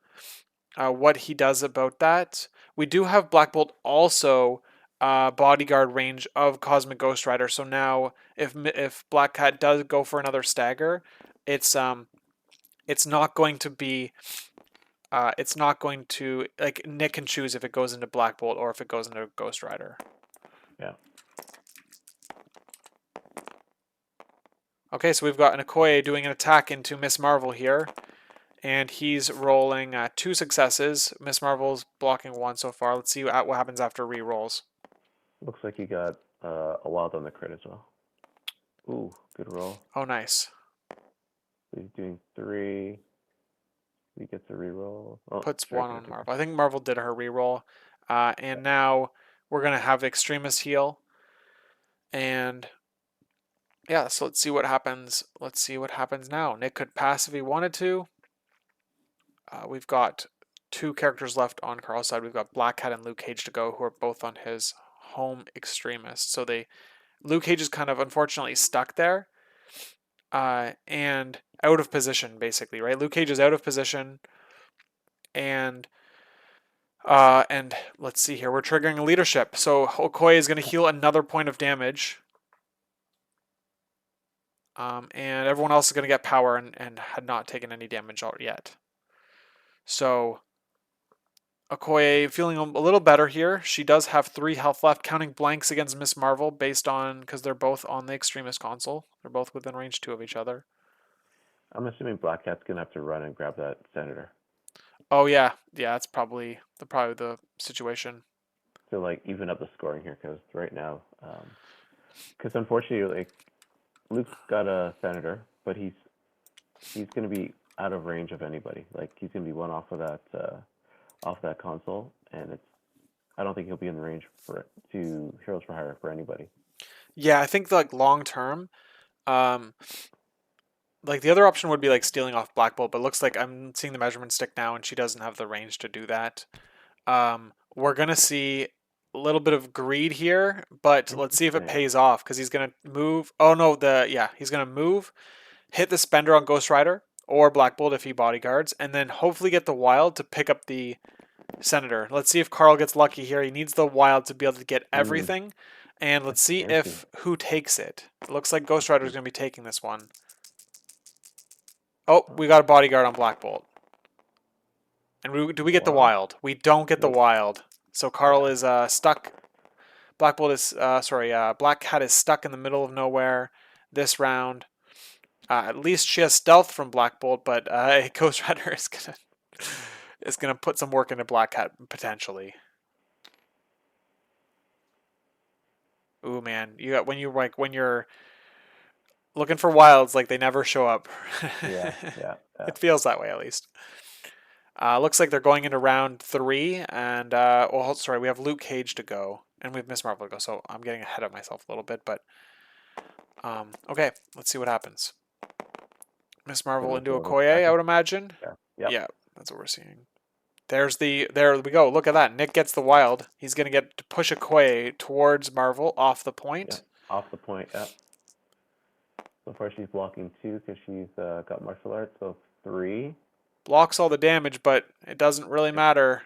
what he does about that. We do have Black Bolt also bodyguard range of Cosmic Ghost Rider. So now if Black Cat does go for another stagger, it's not going to be it's not going to like Nick can choose if it goes into Black Bolt or if it goes into Ghost Rider. Yeah. Okay, so we've got an Okoye doing an attack into Miss Marvel here. And he's rolling 2 successes. Miss Marvel's blocking 1 so far. Let's see what happens after re-rolls. Looks like he got a wild on the crit as well. Ooh, good roll. Oh, nice. He's doing 3. he gets a reroll. Oh, Puts strike 1 on after. Marvel. I think Marvel did her reroll. And now we're going to have Extremist heal. And yeah, so let's see what happens. Let's see what happens now. Nick could pass if he wanted to. We've got 2 characters left on Carl's side. We've got Black Cat and Luke Cage to go, who are both on his home Extremist. So Luke Cage is kind of unfortunately stuck there. And out of position, basically, right? Luke Cage is out of position. And let's see here. We're triggering a leadership. So Okoye is going to heal another point of damage. And everyone else is going to get power and had not taken any damage out yet. So Okoye feeling a little better here. She does have 3 health left, counting blanks against Miss Marvel based on, because they're both on the Extremist console. They're both within range 2 of each other. I'm assuming Black Cat's gonna have to run and grab that senator. Oh yeah, that's probably the situation. To like even up the scoring here, because right now, because unfortunately, like Luke's got a senator, but he's gonna be out of range of anybody. Like he's gonna be one off of that console, and I don't think he'll be in range for to Heroes for Hire for anybody. Yeah, I think like long term, um, like the other option would be like stealing off Black Bolt, but it looks like I'm seeing the measurement stick now, and she doesn't have the range to do that. We're gonna see a little bit of greed here, but let's see if it Interesting. pays off because he's gonna move. Oh no, he's gonna move, hit the spender on Ghost Rider or Black Bolt if he bodyguards, and then hopefully get the wild to pick up the Senator. Let's see if Carl gets lucky here. He needs the wild to be able to get everything, and let's That's see fancy. if who takes it. It looks like Ghost Rider is gonna be taking this one. Oh, we got a bodyguard on Black Bolt. And do we get the Wow. wild? We don't get the Nope. wild. So Carl is stuck. Black Bolt is Black Cat is stuck in the middle of nowhere this round. At least she has stealth from Black Bolt, but Ghost Rider is gonna put some work into Black Cat potentially. Ooh man, when you're looking for wilds, like they never show up. Yeah. Yeah. It feels that way at least. Looks like they're going into round 3, and we have Luke Cage to go, and we have Miss Marvel to go. So I'm getting ahead of myself a little bit, but okay, let's see what happens. Miss Marvel Gonna into go with Okoye, I attacker. would imagine. Yeah. Yep. Yeah, that's what we're seeing. There we go. Look at that. Nick gets the wild. He's gonna get to push Okoye towards Marvel off the Yeah. point. Off the point. Yep. So far she's blocking 2 because she's got martial arts. So 3. Blocks all the damage, but it doesn't really Yep. matter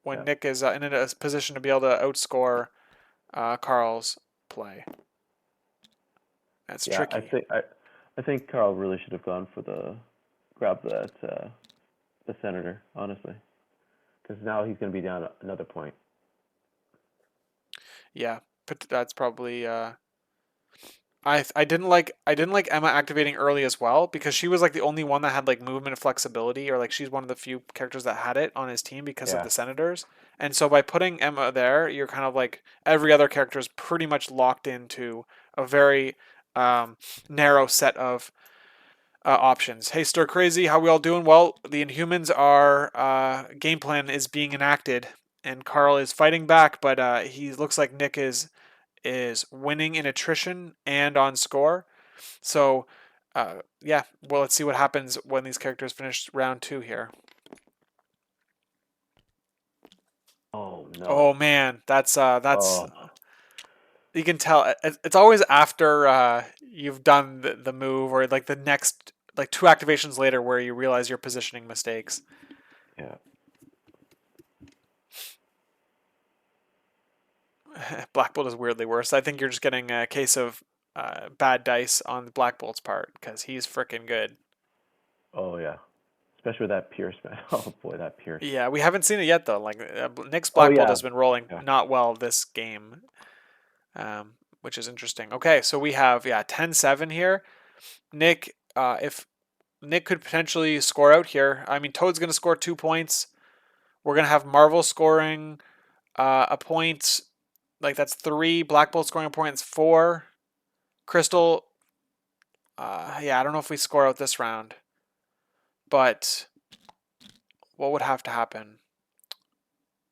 when Yep. Nick is in a position to be able to outscore Carl's play. That's Yeah. tricky. I think Carl really should have gone for grab the senator, honestly, because now he's going to be down another point. Yeah, but that's probably I didn't like Emma activating early as well because she was like the only one that had like movement flexibility, or like she's one of the few characters that had it on his team because of Yeah. the Senators. And so by putting Emma there, you're kind of like every other character is pretty much locked into a very narrow set of options. Hey, Stir Crazy, how we all doing? Well, the Inhumans are game plan is being enacted, and Carl is fighting back, but he looks like Nick is winning in attrition and on score. So, yeah, well, let's see what happens when these characters finish round 2 here. Oh Oh no. man, that's Oh you can tell it's always after you've done the move, or like the next like 2 activations later where you realize your positioning mistakes. yeah. Black Bolt is weirdly worse. I think you're just getting a case of bad dice on Black Bolt's part because he's freaking good. Oh yeah. Especially with that Pierce, man. Oh boy, that Pierce. Yeah, we haven't seen it yet though. Like Nick's Oh Black Bolt yeah. has been rolling Yeah. not well this game, which is interesting. Okay, so we have 10-7 here. Nick, if Nick could potentially score out here, I mean Toad's gonna score 2 points. We're gonna have Marvel scoring a point. Like that's 3. Black Bolt scoring a point. It's 4. Crystal. I don't know if we score out this round, but what would have to happen?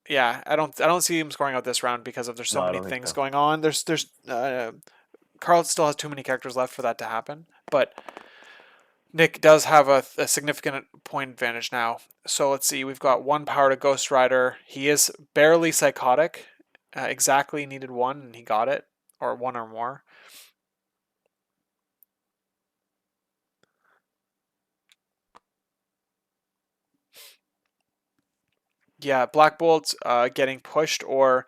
Yeah, I don't see him scoring out this round because of there's No, so I many don't think things so. going on. There's Carl still has too many characters left for that to happen, but Nick does have a significant point advantage now. So let's see, we've got one power to Ghost Rider. He is barely psychotic. Exactly needed one, and he got it, or one or more. Yeah, Black Bolt getting pushed or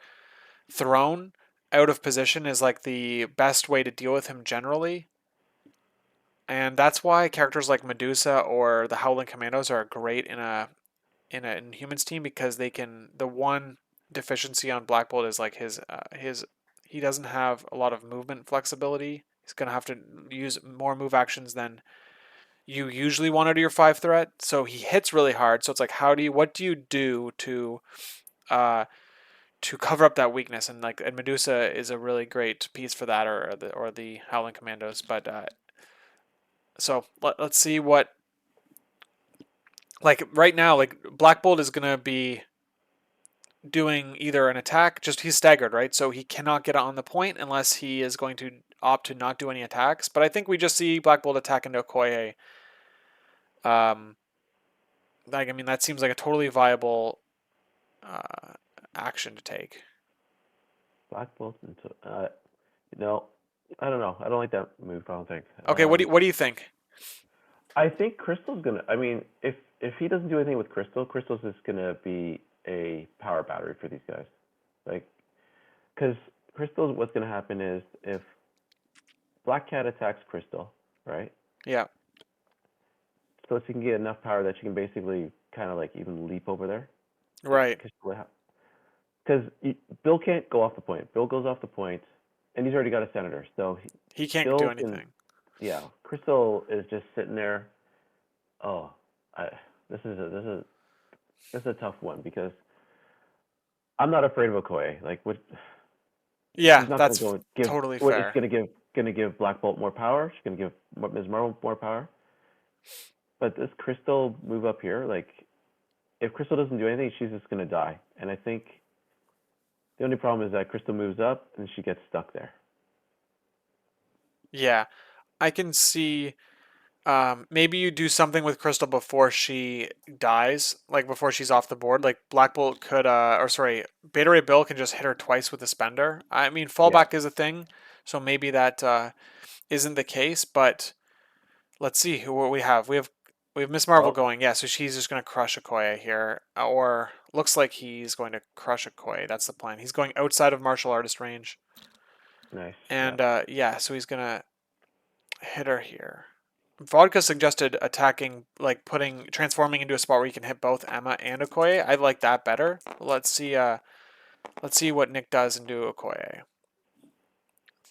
thrown out of position is like the best way to deal with him generally. And that's why characters like Medusa or the Howling Commandos are great in an Inhumans team because they can. The one deficiency on Black Bolt is like his he doesn't have a lot of movement flexibility. He's gonna have to use more move actions than you usually want out of your 5 threat. So he hits really hard. So it's like what do you do uh to cover up that weakness? And Medusa is a really great piece for that, or the Howling Commandos. But so let's see what, like right now, like Black Bolt is gonna be doing either an attack, just he's staggered, right? So he cannot get on the point unless he is going to opt to not do any attacks. But I think we just see Black Bolt attack into Okoye. Um, like I mean, that seems like a totally viable uh, action to take. Black Bolt into no, I don't know. I don't like that move. I don't think. Okay, what do you think? I think Crystal's gonna. I mean, if he doesn't do anything with Crystal, Crystal's just gonna be a power battery for these guys. Like, because Crystal, what's gonna happen is if Black Cat attacks Crystal, right? Yeah, So she can get enough power that she can basically kind of like even leap over there. right. Because Bill can't go off the point. Bill goes off the point, and he's already got a senator. So He can't do Bill can, anything. yeah. Crystal is just sitting there. Oh, I, this is a tough one because I'm not afraid of Okoye. Like, what? Yeah, She's not going to that's go and give. totally What is fair. going to give Black Bolt more power? She's going to give Ms. Marvel more power. But this Crystal move up here, like, if Crystal doesn't do anything, she's just going to die. And I think the only problem is that Crystal moves up and she gets stuck there. Yeah, I can see. Maybe you do something with Crystal before she dies, like before she's off the board. Like Black Bolt could, or sorry, Beta Ray Bill can just hit her twice with the spender. I mean, Yeah. fallback is a thing, so maybe that isn't the case. But let's see what we have. We have Miss Marvel Oh, going. Yeah, so she's just gonna crush Okoye here, or looks like he's going to crush Okoye. That's the plan. He's going outside of martial artist range, nice. Yeah. and yeah, so he's gonna hit her here. Vodka suggested attacking, like transforming into a spot where you can hit both Emma and Okoye. I like that better. Let's see what Nick does and do Okoye.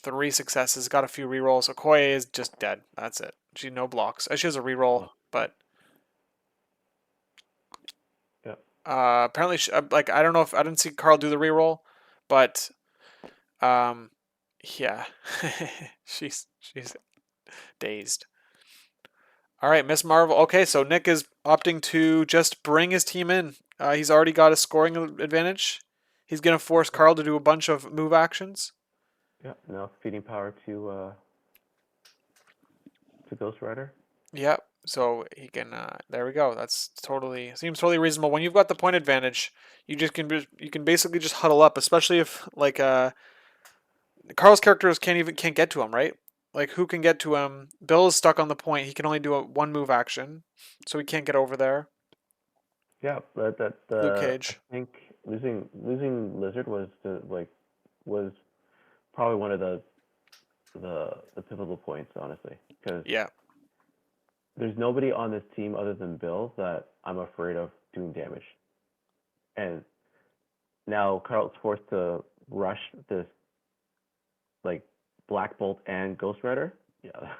3 successes, got a few rerolls. Okoye is just dead. That's it. She no blocks. She has a reroll, Oh, but yeah. apparently, like I don't know if I didn't see Carl do the reroll, but um, yeah, she's dazed. All right, Miss Marvel. Okay, so Nick is opting to just bring his team in. He's already got a scoring advantage. He's going to force Yeah. Carl to do a bunch of move actions. Yeah. Now feeding power to Ghost Rider. Yep. So he can. There we go. That's totally seems totally reasonable. When you've got the point advantage, you can basically just huddle up, especially if like Carl's characters can't get to him, right? Like who can get to him? Bill is stuck on the point. He can only do a one move action, so he can't get over there. Yeah, but Luke I Cage. think losing Lizard was probably one of the pivotal points, honestly, because Yeah. there's nobody on this team other than Bill that I'm afraid of doing damage. And now Carl's forced to rush this like Black Bolt and Ghost Rider. Yeah,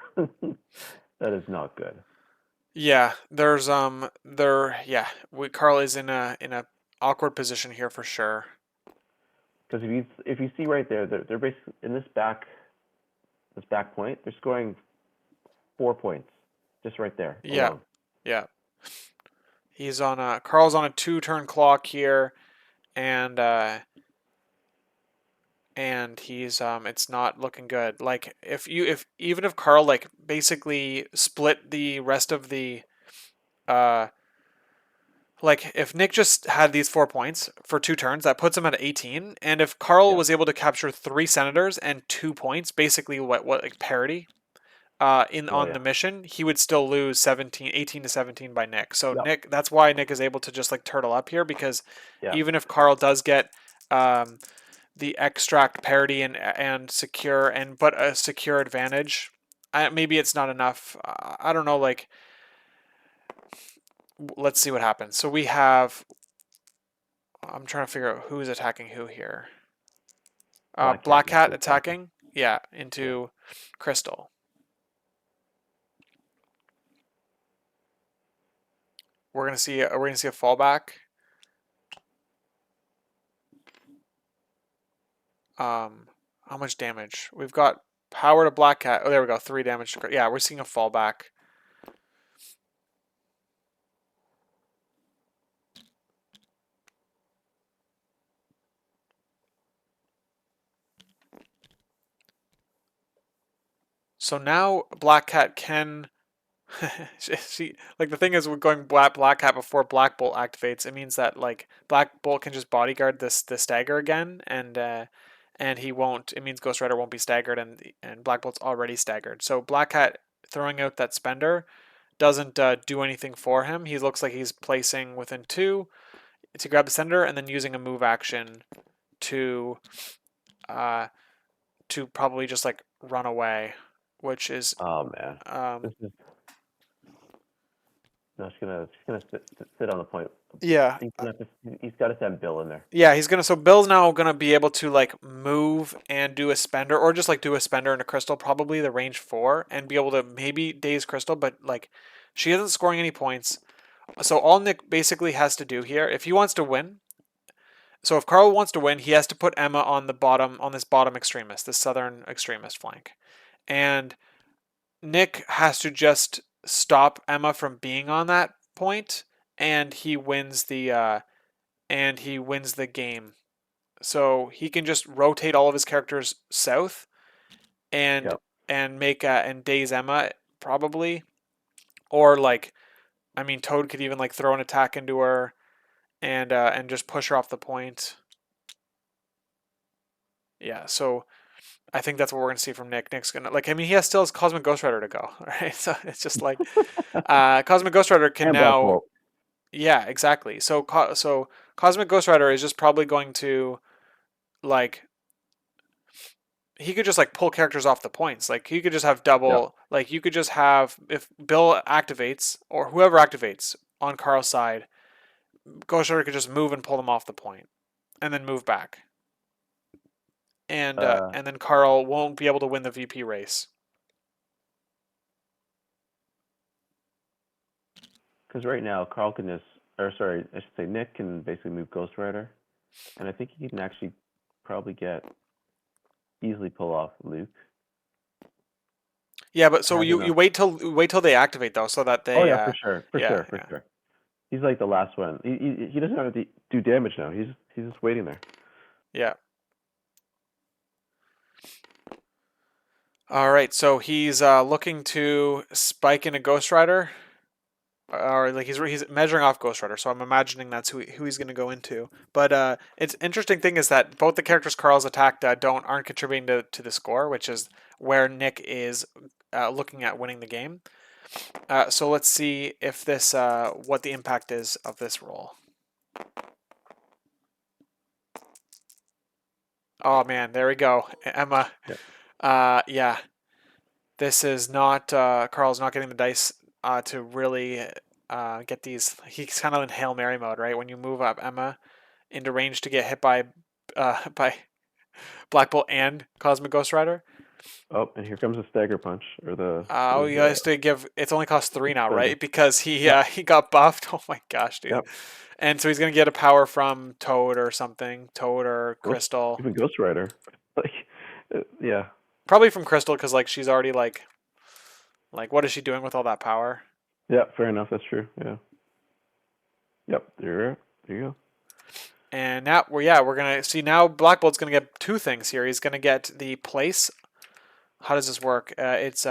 that is not good. Yeah, Carl is in a awkward position here for sure. Because if you see right there, they're basically in this back point. They're scoring 4 points just right there Yeah. alone. Yeah. He's on a Carl's on a 2-turn clock here, and he's it's not looking good. Like if even if Carl like basically split the rest of the uh like if Nick just had these 4 points for 2 turns, that puts him at 18. And if Carl Yeah. was able to capture 3 senators and 2 points, basically what like parity, in Oh on yeah. the mission, he would still lose 17, 18 to 17 by Nick. So Yep. Nick, that's why Nick is able to just like turtle up here, because Yeah. even if Carl does get um, the extract parity and secure and but a secure advantage, maybe it's not enough. I don't know. Like, let's see what happens. So we have. I'm trying to figure out who's attacking who here. Black Cat Black must be Cat attacking. attacking, yeah, Yeah. into Crystal. We're gonna see a fallback. Um, how much damage? We've got power to Black Cat. Oh, there we go. 3 damage to yeah. We're seeing a fallback. So now Black Cat can. She like the thing is we're going Black Cat before Black Bolt activates. It means that like Black Bolt can just bodyguard the stagger again, and he won't. It means Ghost Rider won't be staggered, and Black Bolt's already staggered. So Black Cat throwing out that spender doesn't do anything for him. He looks like he's placing within 2 to grab the senator, and then using a move action to uh to probably just like run away, which is Oh man. um This is no. She's gonna sit on the point. yeah. He's got to send Bill in there. Yeah, he's gonna. So Bill's now gonna be able to like move and do a spender, or just like do a spender and a crystal, probably the range 4, and be able to maybe daze crystal. But like, she isn't scoring any points. So all Nick basically has to do here, if he wants to win. So if Carl wants to win, he has to put Emma on the bottom, on this bottom extremist, this southern extremist flank, and Nick has to just stop Emma from being on that point, and he wins the game. So he can just rotate all of his characters south and Yep. make and daze Emma probably, or like I mean Toad could even like throw an attack into her and just push her off the point. Yeah, so I think that's what we're gonna see from Nick. Nick's gonna like I mean he has still his Cosmic Ghost Rider to go, right? So it's just like Cosmic Ghost Rider can And Black now Bolt. yeah exactly. So Cosmic Ghost Rider is just probably going to like he could just like pull characters off the points. Like he could just have Yep. double. Like you could just have if Bill activates or whoever activates on Carl's side, Ghost Rider could just move and pull them off the point, and then move back. Uh, And then Carl won't be able to win the VP race. because right now Carl can just, or sorry, I should say Nick can basically move Ghost Rider, and I think he can actually probably easily pull off Luke. Yeah, but so Having you a wait till they activate though, so that Oh they yeah, for sure, for yeah sure, for yeah sure. He's like the last one. He doesn't have to do damage now. He's just waiting there. yeah. All right, so he's looking to spike in a Ghost Rider. Or like he's measuring off Ghost Rider, so I'm imagining that's who he's going to go into. But it's interesting thing is that both the characters Carl's attacked aren't contributing to the score, which is where Nick is looking at winning the game. So let's see if this what the impact is of this roll. Oh man, there we go, Emma. Yeah. Yeah, this is not Carl's not getting the dice to really get these. He's kind of in Hail Mary mode, right? When you move up Emma into range to get hit by by Black Bolt and Cosmic Ghost Rider. Oh, and here comes the stagger punch or the what Oh, is he has to give. It's only cost 3 now, spender. right? Because Yep. he got buffed. Oh my gosh, dude! Yep. And so he's gonna get a power from Toad or something, Toad or Ghost Crystal. even Ghost Rider. Like yeah. Probably from Crystal because like she's already like what is she doing with all that power? Yeah, fair enough. That's true. Yeah. Yep. There you go. And now we're gonna see now Black Bolt's gonna get two things here. He's gonna get the place. How does this work? It's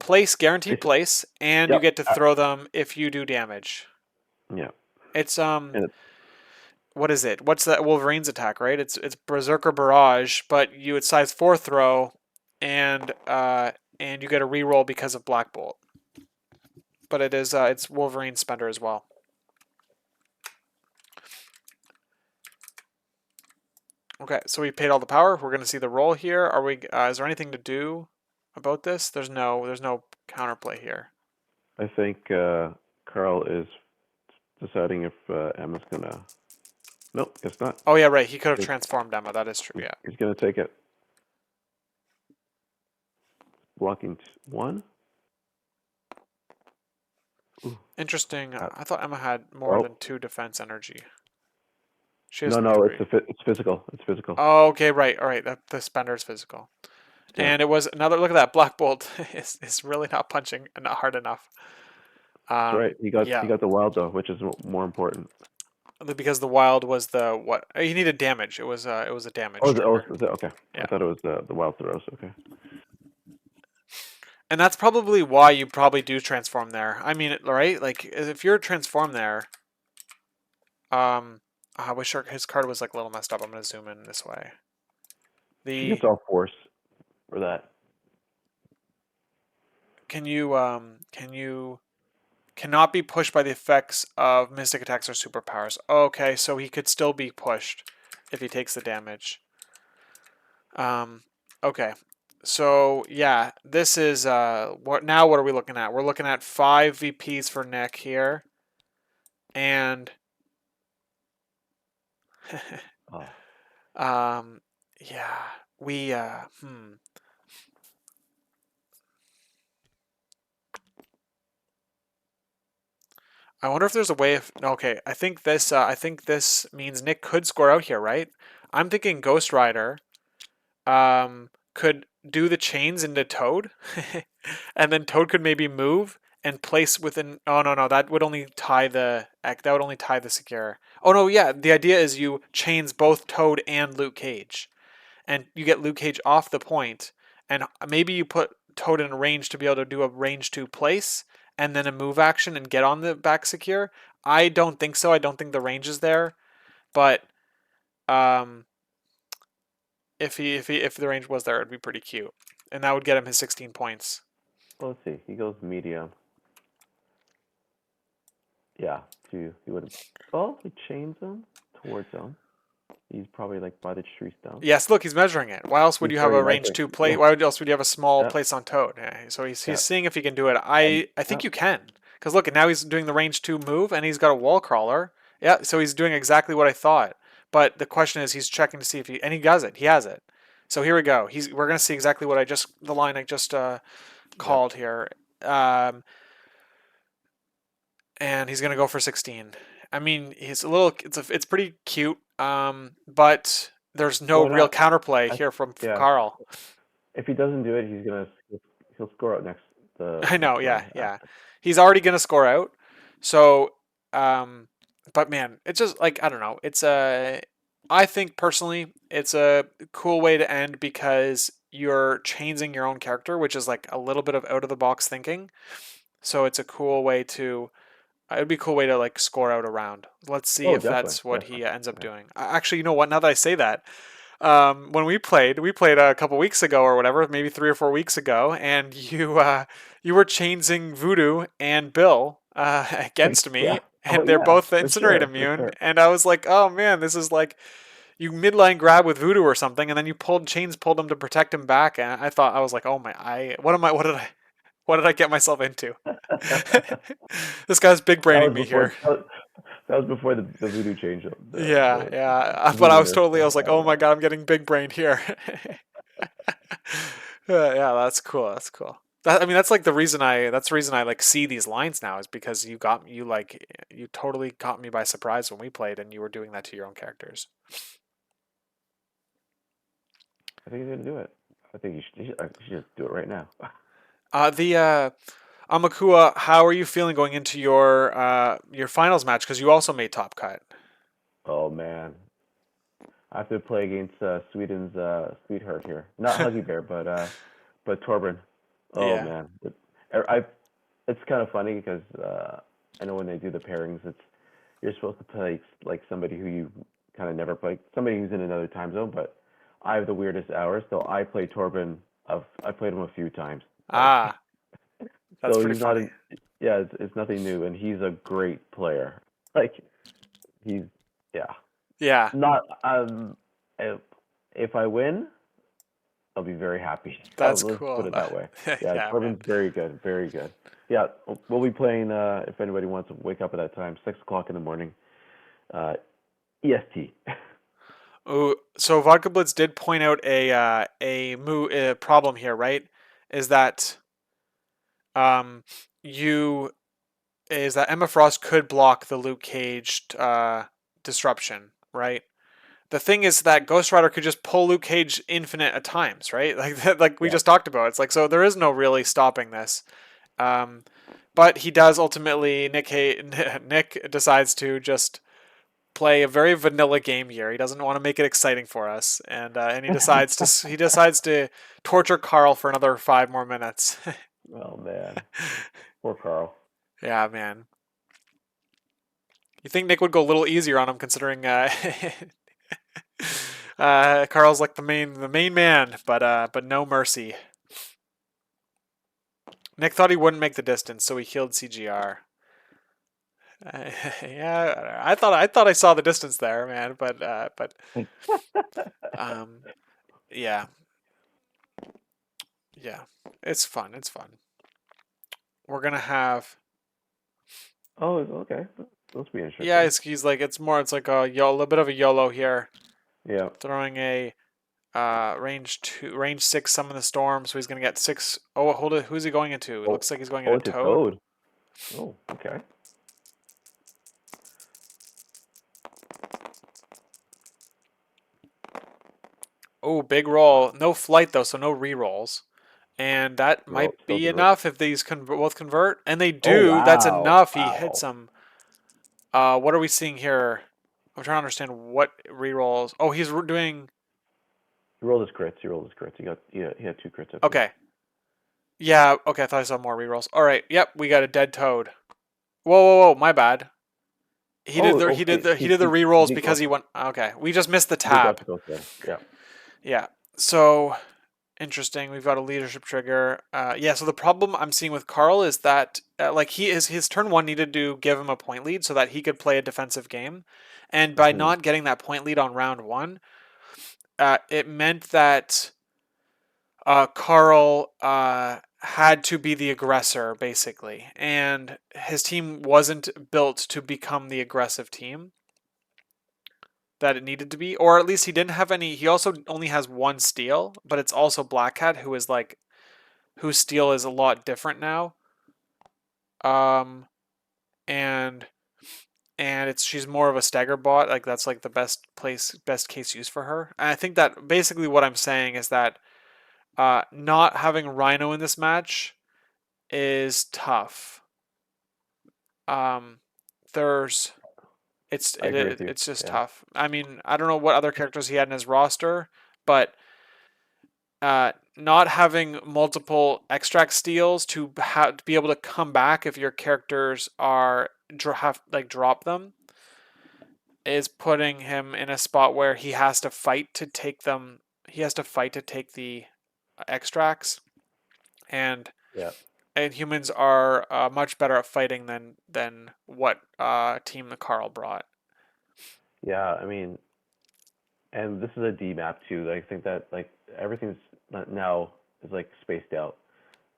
place, guaranteed It's, place, and you yep. get to throw them if you do damage. Yeah. It's And it, what is it? What's that Wolverine's attack, right? It's Berserker Barrage, but it's size 4 throw, and you get a reroll because of Black Bolt. But it's Wolverine Spender as well. Okay, so we paid all the power. We're gonna see the roll here. Are we? Is there anything to do about this? There's no counterplay here. I think Carl is deciding if Emma's gonna. Nope, guess not. Oh yeah, right. He could have transformed Emma. That is true. Yeah. He's gonna take it. Blocking one. Ooh. Interesting. I thought Emma had more Oh than 2 defense energy. She has no, 3. it's physical. It's physical. Oh, okay, right. All right. The spender is physical. Yeah, And it was another look at that. Black Bolt is really not punching and not hard enough. that's right. He Yeah, got the wild though, which is more important. because the wild was the what he needed damage. It was a damage trigger. Is it? Okay. I Yeah. thought it was the wild throws. Okay. And that's probably why you probably do transform there. I mean, right? Like if you're transformed there, I wish his card was like a little messed up. I'm gonna zoom in this way. She The gets all force for that. can you cannot be pushed by the effects of mystic attacks or superpowers. Okay, so he could still be pushed if he takes the damage. Okay. So yeah, this is what are we looking at? We're looking at 5 VPs for Nick here. And Oh. yeah, we I wonder if there's a way of okay, I think this means Nick could score out here, right? I'm thinking Ghost Rider could do the chains into Toad, and then Toad could maybe move and place within. Oh no, that would only tie the secure. Oh no, yeah. The idea is you chains both Toad and Luke Cage, and you get Luke Cage off the point, and maybe you put Toad in range to be able to do a range 2 place, and then a move action and get on the back secure. I don't think so. I don't think the range is there, but um, if the range was there, it'd be pretty cute, and that would get him his 16 points. Well, let's see. He goes medium. Yeah. He would have. Well, he chains him towards him. He's probably like by the tree stump. Yes, look, he's measuring it. Why else would He's you have already a range measuring. 2 plate? Yeah. Why else would you have a small Yeah. place on Toad? Yeah, so he's Yeah. seeing if he can do it. And I think yeah. you can, because look, now he's doing the range 2 move, and he's got a wall crawler. Yeah, so he's doing exactly what I thought. But the question is, he's checking to see if he does it. He has it. So here we go. We're gonna see exactly what the line I just called here. And he's gonna go for 16. I mean, it's pretty cute, but there's no Why real not? counterplay here from Yeah. Carl. If he doesn't do it, he'll score out the I know, next yeah, round yeah. after. He's already gonna score out. So, but man, it's just like I don't know. I think personally, it's a cool way to end because you're changing your own character, which is like a little bit of out of the box thinking. So it's a cool way to it would be a cool way to like score out a round. Let's see Oh, if definitely, that's what he definitely. ends up Yeah. doing. Actually, you know what? Now that I say that, when we played a couple weeks ago or whatever, maybe 3 or 4 weeks ago, and you were chaining Voodoo and Bill against Yeah. me, Oh, and they're yeah. both For incinerate sure. For immune, sure. and I was like, oh man, this is like you midline grab with Voodoo or something, and then you pulled him to protect him back, and I was like, oh my, what did I get myself into? This guy's big That braining was me before. here. That was before the voodoo change. Yeah, yeah. But I Voodoo was nerf. totally, I was like, oh Yeah. my God, I'm getting big brained here. Yeah, that's cool. That's cool. I mean, that's the reason I like see these lines now is because you totally caught me by surprise when we played and you were doing that to your own characters. I think he's gonna do it. I think you should just do it right now. The Amakua, how are you feeling going into your finals match? Because you also made top cut. Oh man, I have to play against Sweden's sweetheart here. Not Huggy Bear, but Torben. Oh Yeah. man, I it's kind of funny because I know when they do the pairings, it's you're supposed to play like somebody who you kind of never play, somebody who's in another time zone. But I have the weirdest hours, so I play Torben. I played him a few times, like Ah, that's so pretty he's not funny. in. Yeah, it's nothing new, and he's a great player. Like he's yeah, Yeah, not if if I win, I'll be very happy. that's Let's put cool. it that way. Yeah, Yeah, man. Corbin's very good, very good. Yeah, we'll be playing. If anybody wants to wake up at that time, 6 o'clock in the morning, uh, EST. Ooh, so Vodka Blitz did point out a problem here, right? Is that um you is that Emma Frost could block the Luke Cage disruption, right? The thing is that Ghost Rider could just pull Luke Cage infinite at times, right? Like like we Yeah. just talked about. It's like so there is no really stopping this. Um, but he does ultimately. Nick decides to just play a very vanilla game here. He doesn't want to make it exciting for us, and he decides to torture Carl for another 5 more minutes. Oh man, poor Carl. Yeah, man. You think Nick would go a little easier on him, considering Carl's like the main man, but no mercy. Nick thought he wouldn't make the distance, so he killed CGR. Yeah, I thought I saw the distance there, man, but um, yeah, yeah, it's fun. It's fun. We're gonna have Oh, okay. That'll be yeah. interesting. He's like it's like a little bit of a YOLO here, Yeah. throwing a range 6 summon the storm, so he's gonna get 6. Oh, hold it. Who's he going into? It Oh, looks like he's going oh, into it's a Toad. toad. Oh, okay. Oh, big roll. No flight though, so no rerolls. And that Roll, might still be good roll. enough if these both convert. And they Oh do. That's wow, enough. He hits wow. them. What are we seeing here? I'm trying to understand what rerolls. Oh, he's doing. He rolled his crits. He rolled his crits. He had two crits, I believe. Okay. Yeah. Okay. I thought I saw more rerolls. All right. Yep. We got a dead toad. Whoa, whoa, whoa. My bad. Oh, He did the he rerolls because decocked. he went. Okay. We just missed the He decocked tab. the ghost rider. Yeah. Yeah. So interesting. We've got a leadership trigger. Yeah. So the problem I'm seeing with Carl is that like his turn one needed to give him a point lead so that he could play a defensive game, and by Hmm. not getting that point lead on round one, it meant that Carl had to be the aggressor basically, and his team wasn't built to become the aggressive team that it needed to be, or at least he didn't have any. He also only has one steal, but it's also Black Cat who is like whose steal is a lot different now. Um, and it's she's more of a stagger bot. Like that's like the best case use for her. And I think that basically what I'm saying is that not having Rhino in this match is tough. Um, there's I agree with you. it's just Yeah. tough. I mean, I don't know what other characters he had in his roster, but not having multiple extract steals to be able to come back if your characters are have like drop them is putting him in a spot where he has to fight to take them. He has to fight to take the extracts, and Yeah. humans are much better at fighting than what team the Carl brought. Yeah. I mean, and this is a D map too. I think that like everything's now is like spaced out,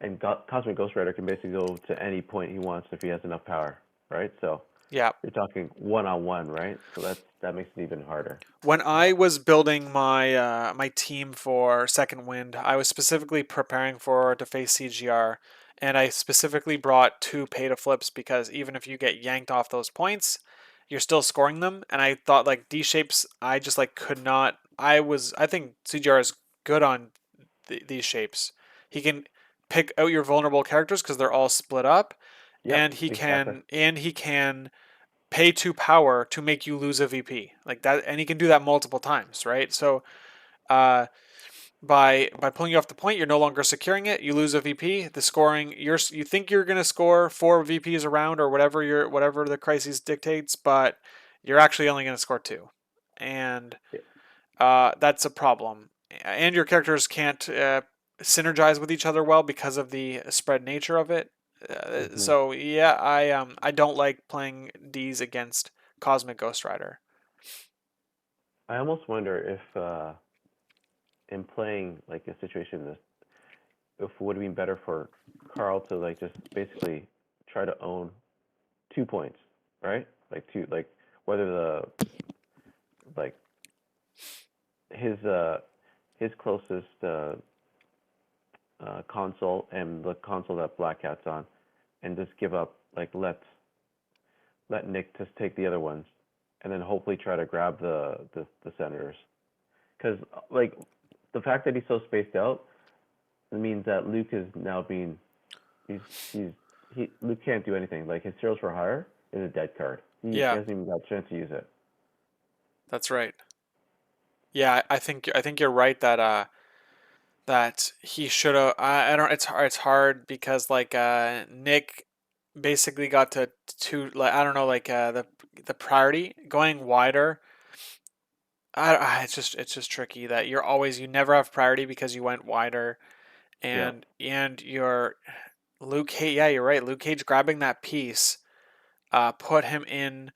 and Cosmic Ghost Rider can basically go to any point he wants if he has enough power, right? So Yeah. you're talking one on one, right? So that makes it even harder. When I was building my team for Second Wind, I was specifically preparing for to face CGR, and I specifically brought 2 pay to flips because even if you get yanked off those points, you're still scoring them. And I thought like D shapes, I just like could not. I think CGR is good on these shapes. He can pick out your vulnerable characters because they're all split up, Yep, exactly. and he can pay 2 power to make you lose a VP like that, and he can do that multiple times, right? So uh, by pulling you off the point, you're no longer securing it. You lose a VP. The scoring, you think you're gonna score 4 VPs around or whatever the crisis dictates, but you're actually only gonna score 2, and Yeah. that's a problem. And your characters can't synergize with each other well because of the spread nature of it. Hmm. So yeah, I don't like playing D's against Cosmic Ghost Rider. I almost wonder if in playing like a situation this, if it would have been better for Carl to like just basically try to own 2 points, right? Like two, like whether the like his uh his closest console and the console that Black Cat's on, and just give up like let Nick just take the other ones, and then hopefully try to grab the senators. Because like the fact that he's so spaced out means that Luke is now being he's he's Luke can't do anything. Like his heroes for hire is a dead card. He Yeah, hasn't even got a chance to use it. that's right. Yeah, I think you're right that he should have. I don't. It's hard because like Nick basically got to two. Like I don't know, like the priority going wider. It's just tricky that you never have priority because you went wider, Yeah, and your Luke Cage. Yeah, you're right. Luke Cage grabbing that piece put him in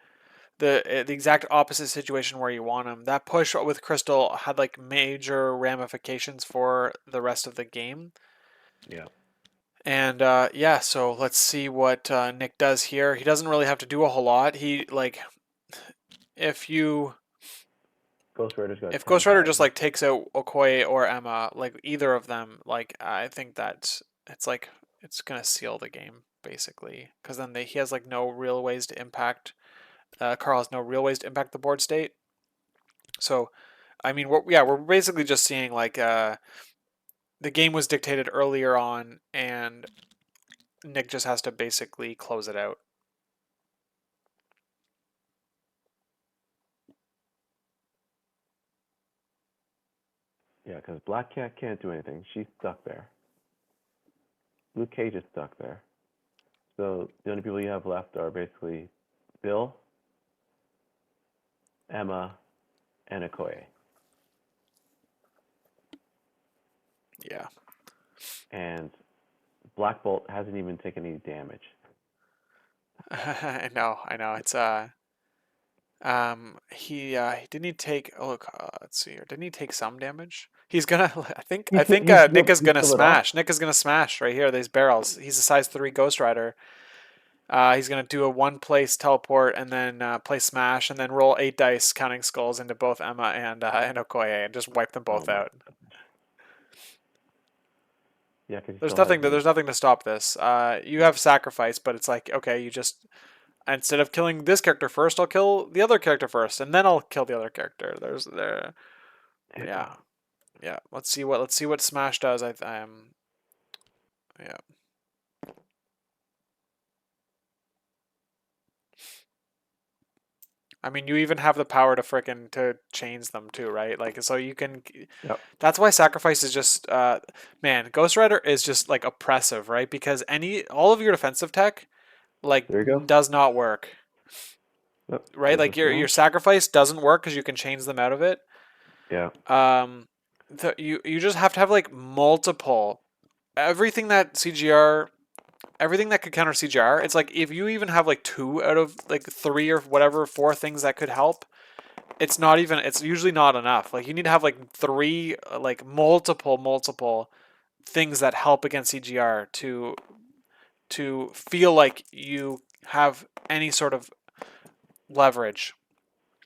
the exact opposite situation where you want him. That push with Crystal had like major ramifications for the rest of the game. yeah. And yeah, so let's see what Nick does here. He doesn't really have to do a whole lot. He like if you Ghost Rider's got if ten Ghost Rider just power. like takes out Okoye or Emma, like either of them, like I think that it's like it's gonna seal the game basically because then he has like no real ways to impact. Carl has no real ways to impact the board state. So I mean, we're basically just seeing like the game was dictated earlier on, and Nick just has to basically close it out. Yeah, because Black Cat can't do anything. She's stuck there. Luke Cage is stuck there. So the only people you have left are basically Bill, Emma, and Okoye. Yeah, And Black Bolt hasn't even taken any damage. I know. It's he didn't he take oh look let's see here, didn't he take some damage? He's gonna I think Nick is He gonna killed it off. smash. Nick is gonna smash right here. These barrels. He's a size 3 Ghost Rider. He's gonna do a one place teleport and then play smash and then roll 8 dice counting skulls into both Emma and Okoye and just wipe them Oh both my out. Yeah, because he There's still has nothing to, the. there's nothing to stop this. You have sacrifice, but it's like okay, you just instead of killing this character first, I'll kill the other character first, and then I'll kill the other character. There's there, Yeah. yeah, yeah. Let's see what Smash does. Yeah. I mean, you even have the power to frickin' to change them too, right? Like, so you can. Yep. That's why sacrifice is just, man. Ghost Rider is just like oppressive, right? Because all of your defensive tech like There you go. does not work, Yep. right? There's Like a your smash. sacrifice doesn't work because you can change them out of it. Yeah. Um, you just have to have like multiple everything that CGR everything that could counter CGR. It's like if you even have like 2 out of like 3 or whatever 4 things that could help, it's usually not enough. Like you need to have like 3 like multiple things that help against CGR to feel like you have any sort of leverage.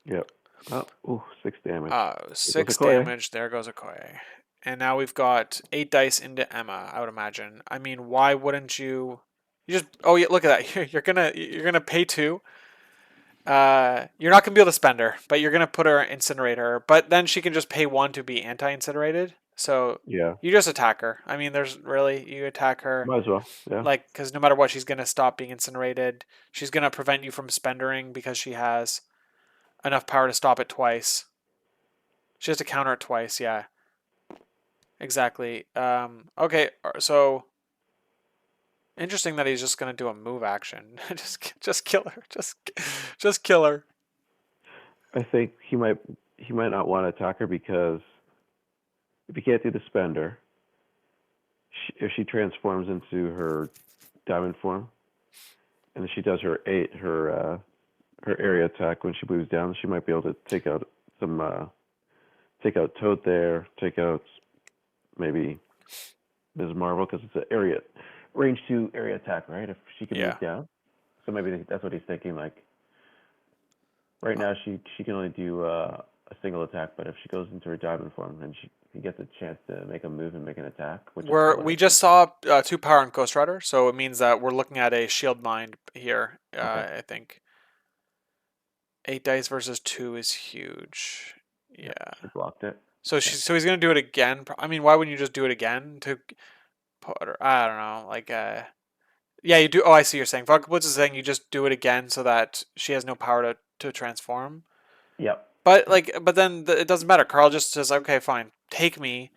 Yep. Oh, ooh, 6 damage. It goes 6 Okoye. damage. There goes Okoye. And now we've got 8 dice into Emma. I would imagine. I mean, why wouldn't you? You just oh yeah, look at that. You're gonna pay 2. You're not gonna be able to spend her, but you're gonna put her incinerator. But then she can just pay 1 to be anti-incinerated. So Yeah. you just attack her. I mean, you attack her, Might as well. Yeah. like, because no matter what, she's gonna stop being incinerated. She's gonna prevent you from spendering because she has enough power to stop it twice. She has to counter it twice. Yeah, exactly. Okay, so interesting that he's just gonna do a move action. Just kill her. Just kill her. I think he might not want to attack her because if he can't do the spender, if she transforms into her diamond form, and she does her area attack when she moves down, she might be able to take out Toad there, take out maybe Ms. Marvel because it's an area range 2 area attack, right? If she can Yeah. move down, so maybe that's what he's thinking. Like right now, she can only do a single attack, but if she goes into her diamond form, then he gets a chance to make a move and make an attack, which is what I We just think. saw 2 power on Ghost Rider, so it means that we're looking at a shield mind here. Okay. I think 8 dice versus 2 is huge. Yeah, Yeah. she blocked it. Okay. So he's gonna do it again. I mean, why wouldn't you just do it again to put her? I don't know. Like yeah, you do. Oh, I see. You're saying Vogblitz is saying you just do it again so that she has no power to transform. Yep. But Yep. like, but then it doesn't matter. Carl just says, okay, fine, take me,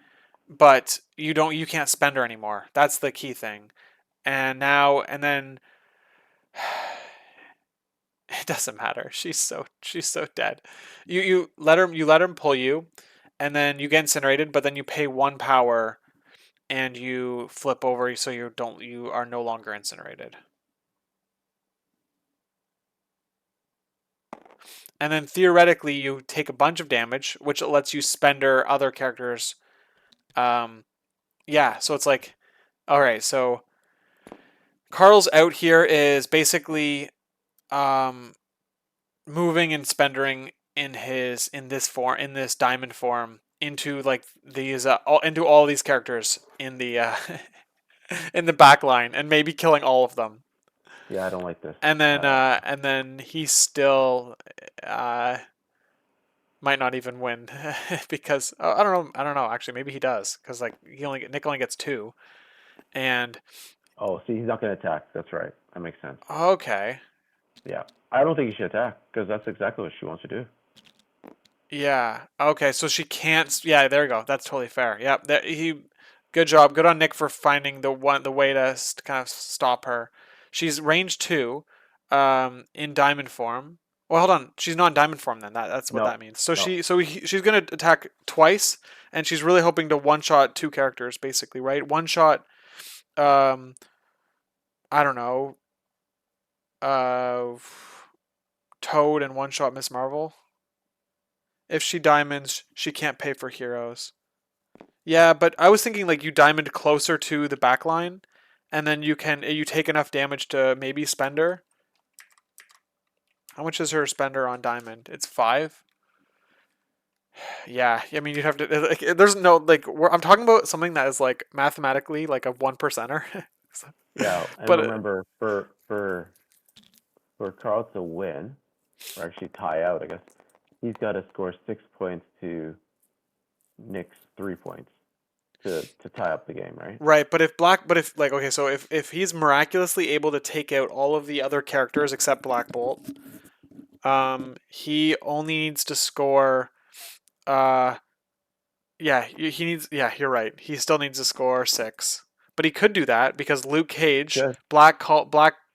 but you can't spend her anymore. That's the key thing. And then it doesn't matter. She's so dead. You let him pull you, and then you get incinerated. But then you pay 1 power, and you flip over so you are no longer incinerated. And then theoretically you take a bunch of damage, which lets you spender other characters. Um, yeah, so it's like, all right, so Carl's out here is basically um, moving and spendering in this diamond form into like these into all these characters in the in the back line and maybe killing all of them. Yeah, I don't like this And at all. then he still uh, might not even win because I don't know actually maybe he does because like Nick only gets 2 and Oh, see, he's not going to attack. That's right. That makes sense. okay. Yeah. I don't think he should attack because that's exactly what she wants to do. Yeah. Okay. So she can't. Yeah. There you go. That's totally fair. Yep. Good job. Good on Nick for finding the way to kind of stop her. She's range 2, in diamond form. Well, hold on. She's not in diamond form then. That's what No, that means. So no. she's gonna attack twice, and she's really hoping to one shot 2 characters basically, right? One shot. Um, I don't know. Uh, Toad and one shot Miss Marvel. If she diamonds, she can't pay for heroes. Yeah, but I was thinking like you diamond closer to the back line, and then you take enough damage to maybe spender. How much is her spender on diamond? It's 5. Yeah, I mean you'd have to. Like, there's no like. I'm talking about something that is like mathematically like a 1 percenter. Yeah, and But remember, for Carl to win, or actually tie out, I guess, he's got to score 6 points to Nick's 3 points to tie up the game, right? right, but if like okay, so if he's miraculously able to take out all of the other characters except Black Bolt, he only needs to score uh yeah, he needs. Yeah, you're right. He still needs to score 6, but he could do that because Luke Cage, Good. Black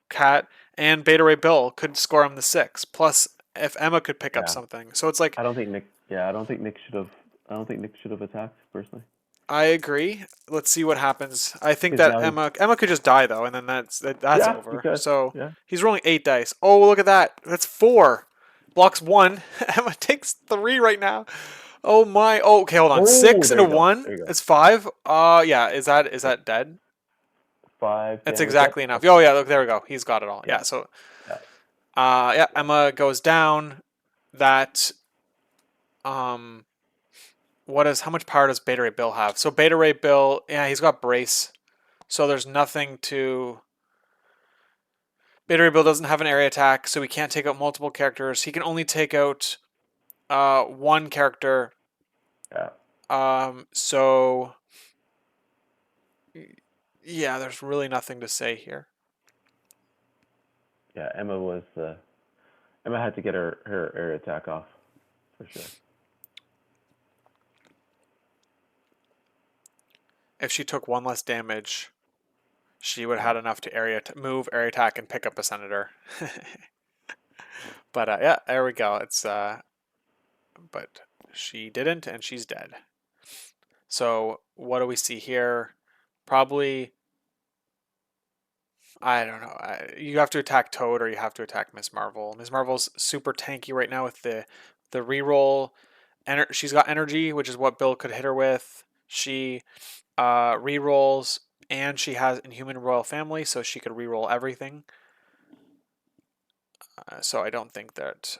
Cat, and Beta Ray Bill could score him the 6. Plus, if Emma could pick up Yeah. something, so it's like I don't think Nick. Yeah, I don't think Nick should have. I don't think Nick should have attacked personally. I agree. Let's see what happens. I think Because that now he's. Emma could just die though, and then that's Yeah, he over. could. So Yeah. he's rolling 8 dice. Oh, look at that. That's 4. Blocks 1. Emma takes 3 right now. Oh my. Oh, okay, hold on. Oh, 6 there into you go. 1. There you go. It's 5. Yeah. Is Yeah. that dead? 5 It's damage. Yep. exactly enough. That's Oh yeah, look, there we go. He's got it all. yeah. Yeah. So Yeah. yeah, Emma goes down. That um, how much power does Beta Ray Bill have? So Beta Ray Bill, yeah, he's got brace. So there's nothing to. Beta Ray Bill doesn't have an area attack, so he can't take out multiple characters. He can only take out one character. Yeah. So yeah, there's really nothing to say here. Yeah, Emma had to get her air attack off for sure. If she took one less damage, she would have Yeah. had enough to move, area attack, and pick up a senator. But yeah, there we go. But she didn't, and she's dead. So what do we see here? Probably, I don't know. You have to attack Toad or you have to attack Miss Marvel. Miss Marvel's super tanky right now with the reroll. She's got energy, which is what Bill could hit her with. She rerolls, and she has Inhuman Royal Family, so she could reroll everything. So I don't think that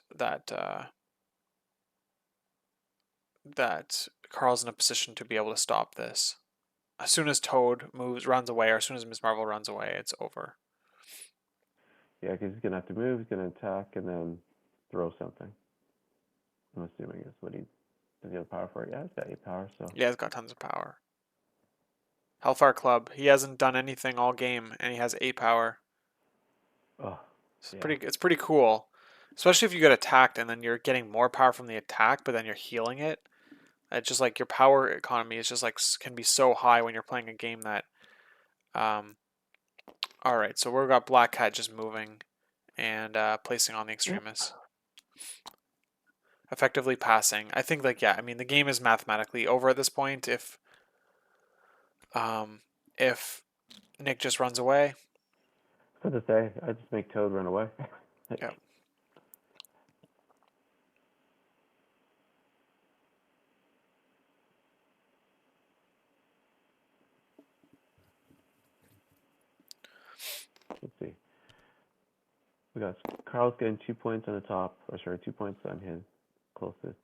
Carl's in a position to be able to stop this. As soon as Toad runs away, or as soon as Miss Marvel runs away, it's over. Yeah, because he's gonna have to move. He's gonna attack and then throw something. I'm assuming is what he does. He have power for it? Yeah, he's got 8 power. So. Yeah, he's got tons of power. Hellfire Club. He hasn't done anything all game, and he has 8 power. Oh, It's yeah. pretty. It's pretty cool, especially if you get attacked and then you're getting more power from the attack, but then you're healing it. It's just like your power economy is just like can be so high when you're playing a game that. Um, all right, so we've got Black Cat just moving and placing on the Yep. extremists, effectively passing. I think like yeah, I mean the game is mathematically over at this point um, if Nick just runs away. So to say, I just make Toad run away. Yeah. Let's see. We got Carl's getting 2 points on the top, or sorry, 2 points on his closest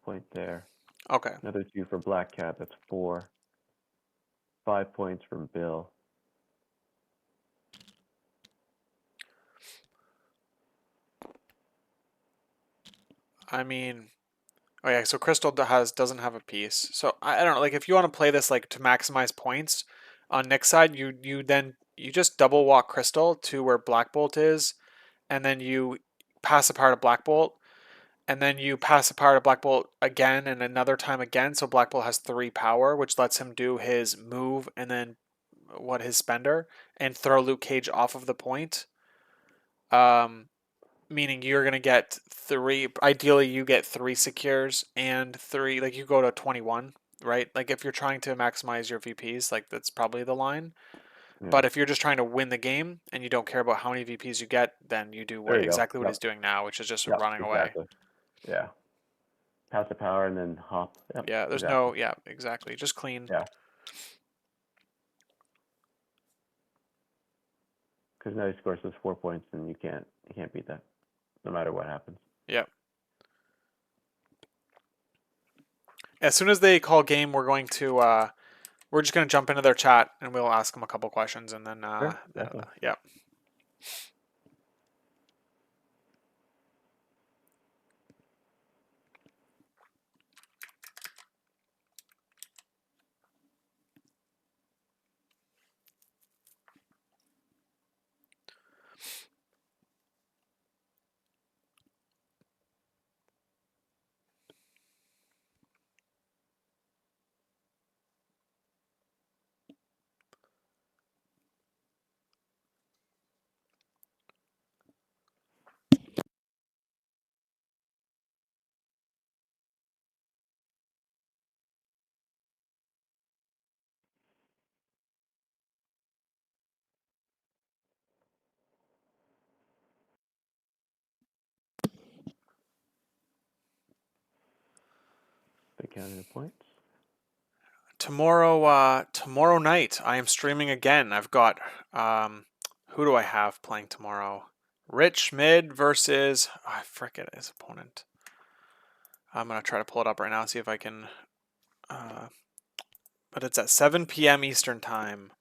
point there. Okay. Another 2 for Black Cat. That's 4. 5 points from Bill. I mean, oh yeah, so Crystal doesn't have a piece. So I don't know, like if you want to play this like to maximize points on Nick's side, you just double walk Crystal to where Black Bolt is, and then you pass a part of Black Bolt, and then you pass a part of Black Bolt again and another time again, so Black Bolt has 3 power, which lets him do his move and then his spender and throw Luke Cage off of the point. Um, Meaning you're going to get 3, ideally you get 3 secures and 3, like you go to 21, right? Like if you're trying to maximize your VPs, like that's probably the line. Yeah. But if you're just trying to win the game and you don't care about how many VPs you get, then you do There you go. exactly what he's Yep. doing now, which is just Yep. running away. Exactly. Yeah. Pass the power and then hop. Yep. Yeah, Exactly. yeah, exactly. Just clean. Yeah. Because now he scores those 4 points, and you can't beat that, no matter what happens. Yeah. As soon as they call game, we're just going to jump into their chat and we'll ask them a couple questions and then Sure. Definitely. yeah. They counted the points. Tomorrow night I am streaming again. I've got who do I have playing tomorrow? Rich mid versus I forget his opponent. I'm gonna try to pull it up right now, see if I can but it's at 7 p.m. Eastern time.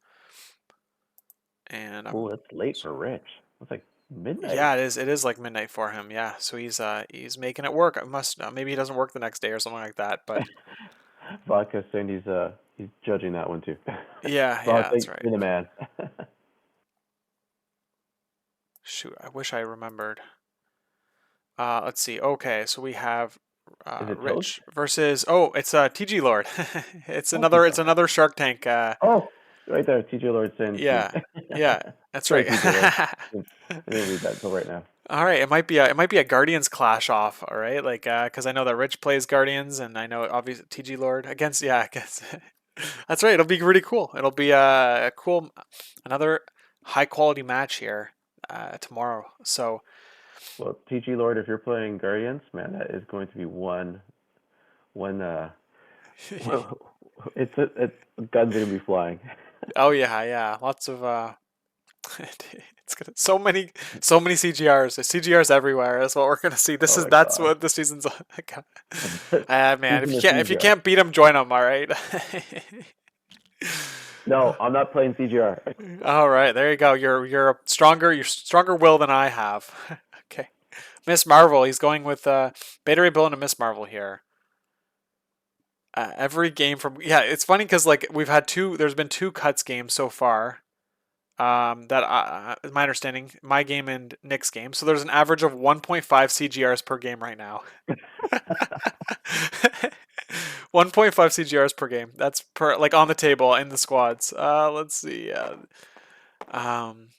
And Oh, that's late for Rich. That's like Midnight. Yeah, it is. It is like midnight for him. Yeah, so he's making it work. It must maybe he doesn't work the next day or something like that. But Vodka saying he's judging that one too. yeah, yeah, Vodka, that's right. you're the man. Shoot, I wish I remembered. Let's see. Okay, so we have Is it Toast? Rich versus it's TG Lord. Oh, TG. It's another Shark Tank. Oh, right there. TJ Lord saying team. Yeah, yeah, that's Sorry, right. TJ Lord. I didn't read that until right now. All right, it might be a Guardians clash off. All right, like because I know that Rich plays Guardians, and I know obviously TG Lord against. That's right. It'll be really cool. It'll be a cool another high quality match here tomorrow. So Well, TG Lord, if you're playing Guardians, man, that is going to be one. Well, it's guns are gonna be flying. oh yeah, lots of it's gonna so many CGRs. There's CGRs everywhere. That's what we're gonna see. Oh my That's gosh. what the season's like. Man, Season of if you CGR. can't beat them, join them. All right. No, I'm not playing CGR. All right, there you go. You're stronger will than I have. Okay, Miss Marvel. He's going with Beta Ray Bill and a Miss Marvel here. Every game from it's funny because like we've had there's been two cuts games so far. That is my understanding, my game and Nick's game. So there's an average of 1.5 CGRs per game right now. 1.5 CGRs per game. That's per like on the table in the squads. Let's see. Um,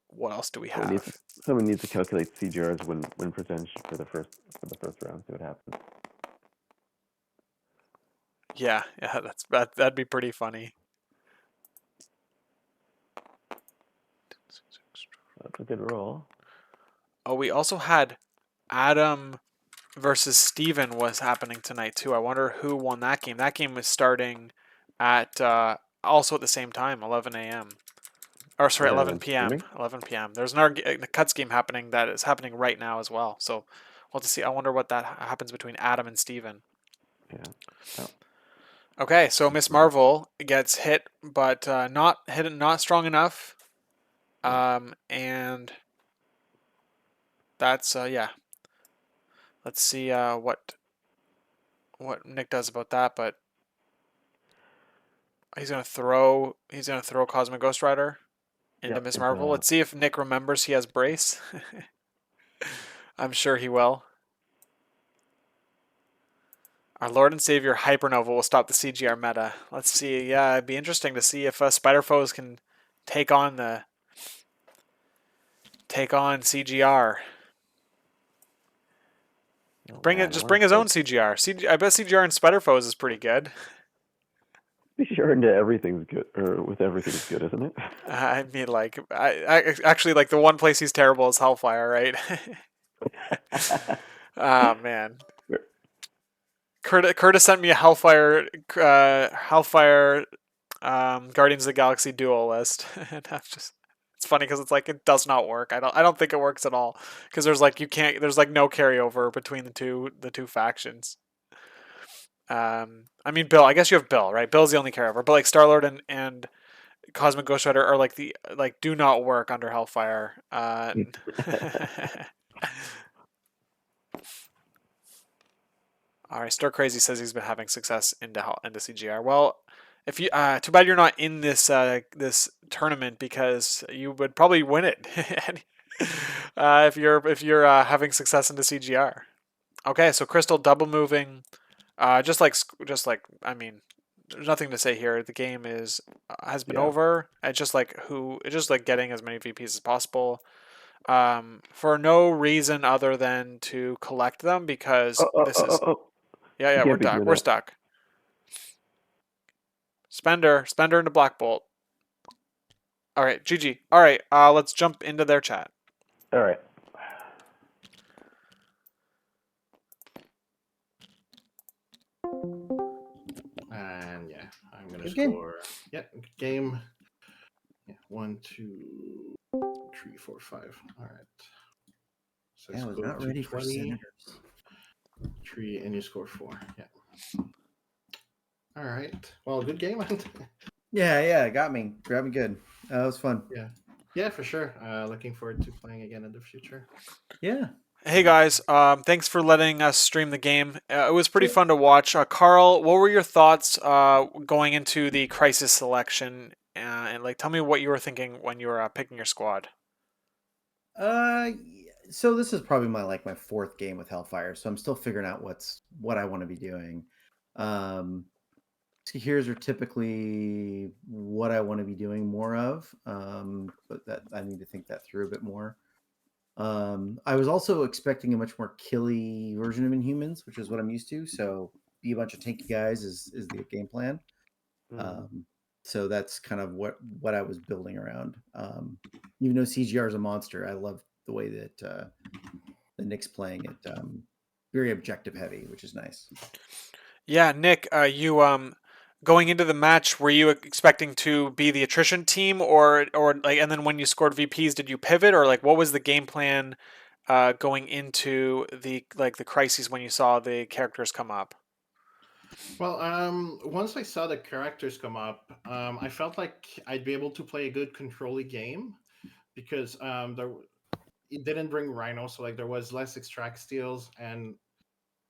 what else do we Someone needs have? someone needs to calculate CGR's win percentage for the first round. See what happens. Yeah, that'd be pretty funny. That's a good roll. Oh, we also had Adam versus Steven was happening tonight too. I wonder who won that game. That game was starting at also at the same time, 11 a.m. Or sorry, Yeah, 11 and p.m. streaming. 11 p.m. There's another cuts game happening that is happening right now as well. So we'll have to see. I wonder what that happens between Adam and Steven. Yeah. Oh. Okay, so Miss Marvel gets hit, but not strong enough. Yeah. And that's yeah. Let's see what Nick does about that, but he's gonna throw Cosmic Ghost Rider into Yep. Miss Into Marvel. Let's see if Nick remembers he has brace. I'm sure he will. Our Lord and Savior Hypernova will stop the CGR meta. Let's see. Yeah, it'd be interesting to see if Spider Foes can take on CGR. oh Bring it. man, I Just want bring to his start. own CGR. I bet CGR and Spider Foes is pretty good. Be sure into everything's good, or with everything's good, isn't it? I mean, like, I actually like the one place he's terrible is Hellfire, right? Ah man, Curtis sent me a Hellfire Guardians of the Galaxy duel list, and I'm just it's funny because it's like it does not work. I don't think it works at all because there's like no carryover between the two factions. I mean Bill. I guess you have Bill, right? Bill's the only carryover, but like Star Lord and Cosmic Ghost Rider are like the like do not work under Hellfire. All right, Stir Crazy says he's been having success into CGR. Well, if you too bad you're not in this tournament because you would probably win it if you're having success into CGR. Okay, so Crystal double moving, just like I mean, there's nothing to say here. The game is has been Yeah. over. It's just like getting as many VPs as possible. For no reason other than to collect them because Oh, oh, this oh, oh, is oh. yeah, You we're can't be stuck. doing We're that. stuck. Spender into Black Bolt. All right, GG. All right, let's jump into their chat. All right. And yeah, I'm gonna Good game. score. Yeah, good game. Yeah, 1, 2, 3, 4, 5. All right. So I was go not to ready for 20, senators. 3, and you score 4. Yeah. All right. Well, good game. Yeah, it got me. Got me good. That was fun. Yeah. Yeah, for sure. Looking forward to playing again in the future. Yeah. Hey guys, thanks for letting us stream the game. It was pretty Sure. fun to watch. Carl, what were your thoughts going into the crisis selection? And like, tell me what you were thinking when you were picking your squad. So this is probably my fourth game with Hellfire, so I'm still figuring out what I want to be doing. Here's are typically what I want to be doing more of, but that I need to think that through a bit more. I was also expecting a much more killy version of Inhumans, which is what I'm used to. So be a bunch of tanky guys is the game plan. Um, so that's kind of what I was building around. Even though CGR is a monster, I love the way that the Nick's playing it. Very objective heavy, which is nice. Yeah, Nick, you going into the match, were you expecting to be the attrition team, or like, and then when you scored VPs, did you pivot, or like, what was the game plan going into the crises when you saw the characters come up? Well, once I saw the characters come up, I felt like I'd be able to play a good controlly game because it didn't bring Rhino, so like there was less extract steals, and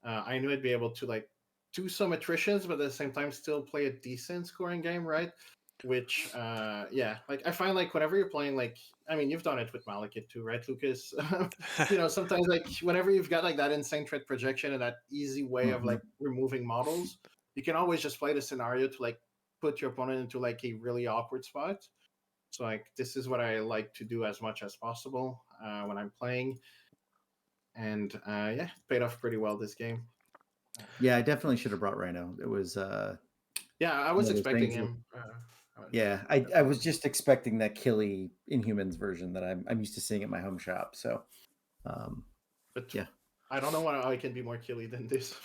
I knew I'd be able to like do some attritions, but at the same time still play a decent scoring game, right? Which, yeah, like I find like whenever you're playing, like I mean, you've done it with Malekith too, right, Lucas? Sometimes like whenever you've got like that insane threat projection and that easy way of Mhm. like removing models, you can always just play the scenario to like put your opponent into like a really awkward spot. So like this is what I like to do as much as possible when I'm playing, and yeah, paid off pretty well this game. Yeah, I definitely should have brought Rhino. It was Yeah, I one was of those expecting things. him. Yeah, I was just expecting that killy Inhumans version that I'm used to seeing at my home shop. So, um, But yeah. I don't know why I can be more killy than this.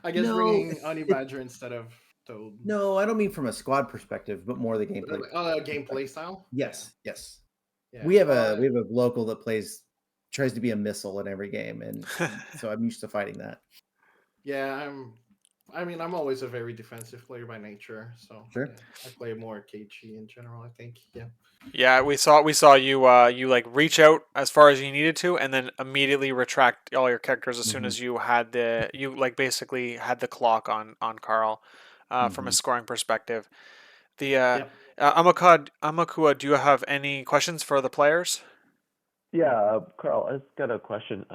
I guess No, bringing Honey it Badger instead of Toad. no, I don't mean from a squad perspective, but more the gameplay Gameplay perspective. style. Yeah, Yes, yes. yeah. We have Well, a local that tries to be a missile in every game, and so I'm used to fighting that. yeah. I mean, I'm always a very defensive player by nature, so Sure. yeah, I play more KG in general. I think. Yeah. Yeah, we saw you you like reach out as far as you needed to, and then immediately retract all your characters as soon Hmm. as you like basically had the clock on Carl, from a Hmm. scoring perspective. The Yep. Amakua, do you have any questions for the players? Yeah, Carl, I just got a question.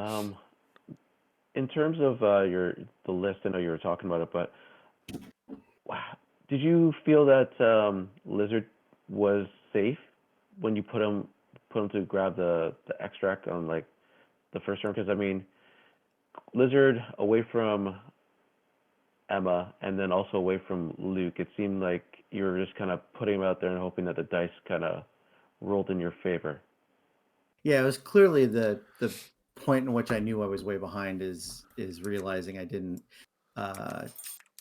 In terms of the list, I know you were talking about it, but wow, did you feel that Lizard was safe when you put him to grab the extract on like the first turn? Because I mean, Lizard away from Emma and then also away from Luke, it seemed like you were just kind of putting him out there and hoping that the dice kind of rolled in your favor. Yeah, it was clearly the point in which I knew I was way behind is realizing I didn't uh,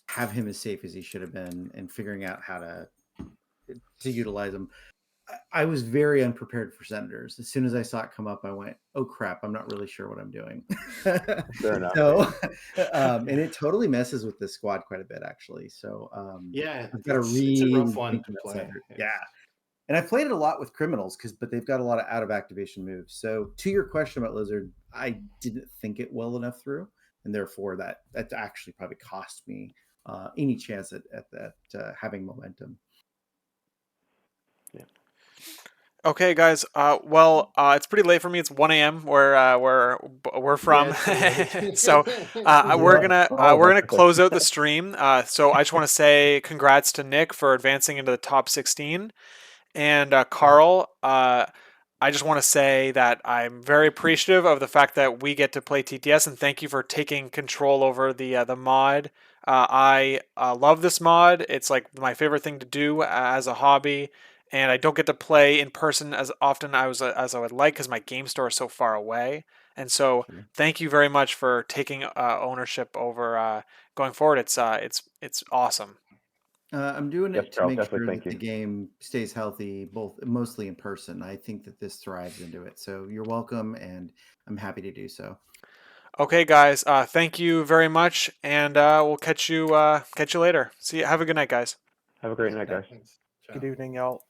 have him as safe as he should have been, and figuring out how to utilize him. I was very unprepared for senators. As soon as I saw it come up, I went, "Oh crap! I'm not really sure what I'm doing." Fair enough. So, and it totally messes with the squad quite a bit, actually. So, Yeah, I've got to it's a really rough one think to about play. senators. Yeah. Yeah, and I've played it a lot with criminals but they've got a lot of out of activation moves. So, to your question about Lizard, I didn't think it well enough through, and therefore that actually probably cost me any chance at that having momentum. Yeah. Okay, guys. It's pretty late for me. It's 1 a.m. where we're Yeah, from, it's pretty late. so we're Yeah. gonna For all of us, close out the stream. So I just want to say congrats to Nick for advancing into the top 16, and Carl. I just want to say that I'm very appreciative of the fact that we get to play TTS, and thank you for taking control over the mod. I love this mod. It's like my favorite thing to do as a hobby, and I don't get to play in person as often as I would like because my game store is so far away. And so, Sure. thank you very much for taking ownership over going forward. It's awesome. I'm doing yes, it to Carl, make definitely sure thank that you. the game stays healthy, both mostly in person. I think that this thrives into it. So you're welcome, and I'm happy to do so. Okay, guys. Thank you very much, and we'll catch you later. See you. Have a good night, guys. Have a great Yeah, night, guys. thanks. Good Ciao. evening, y'all.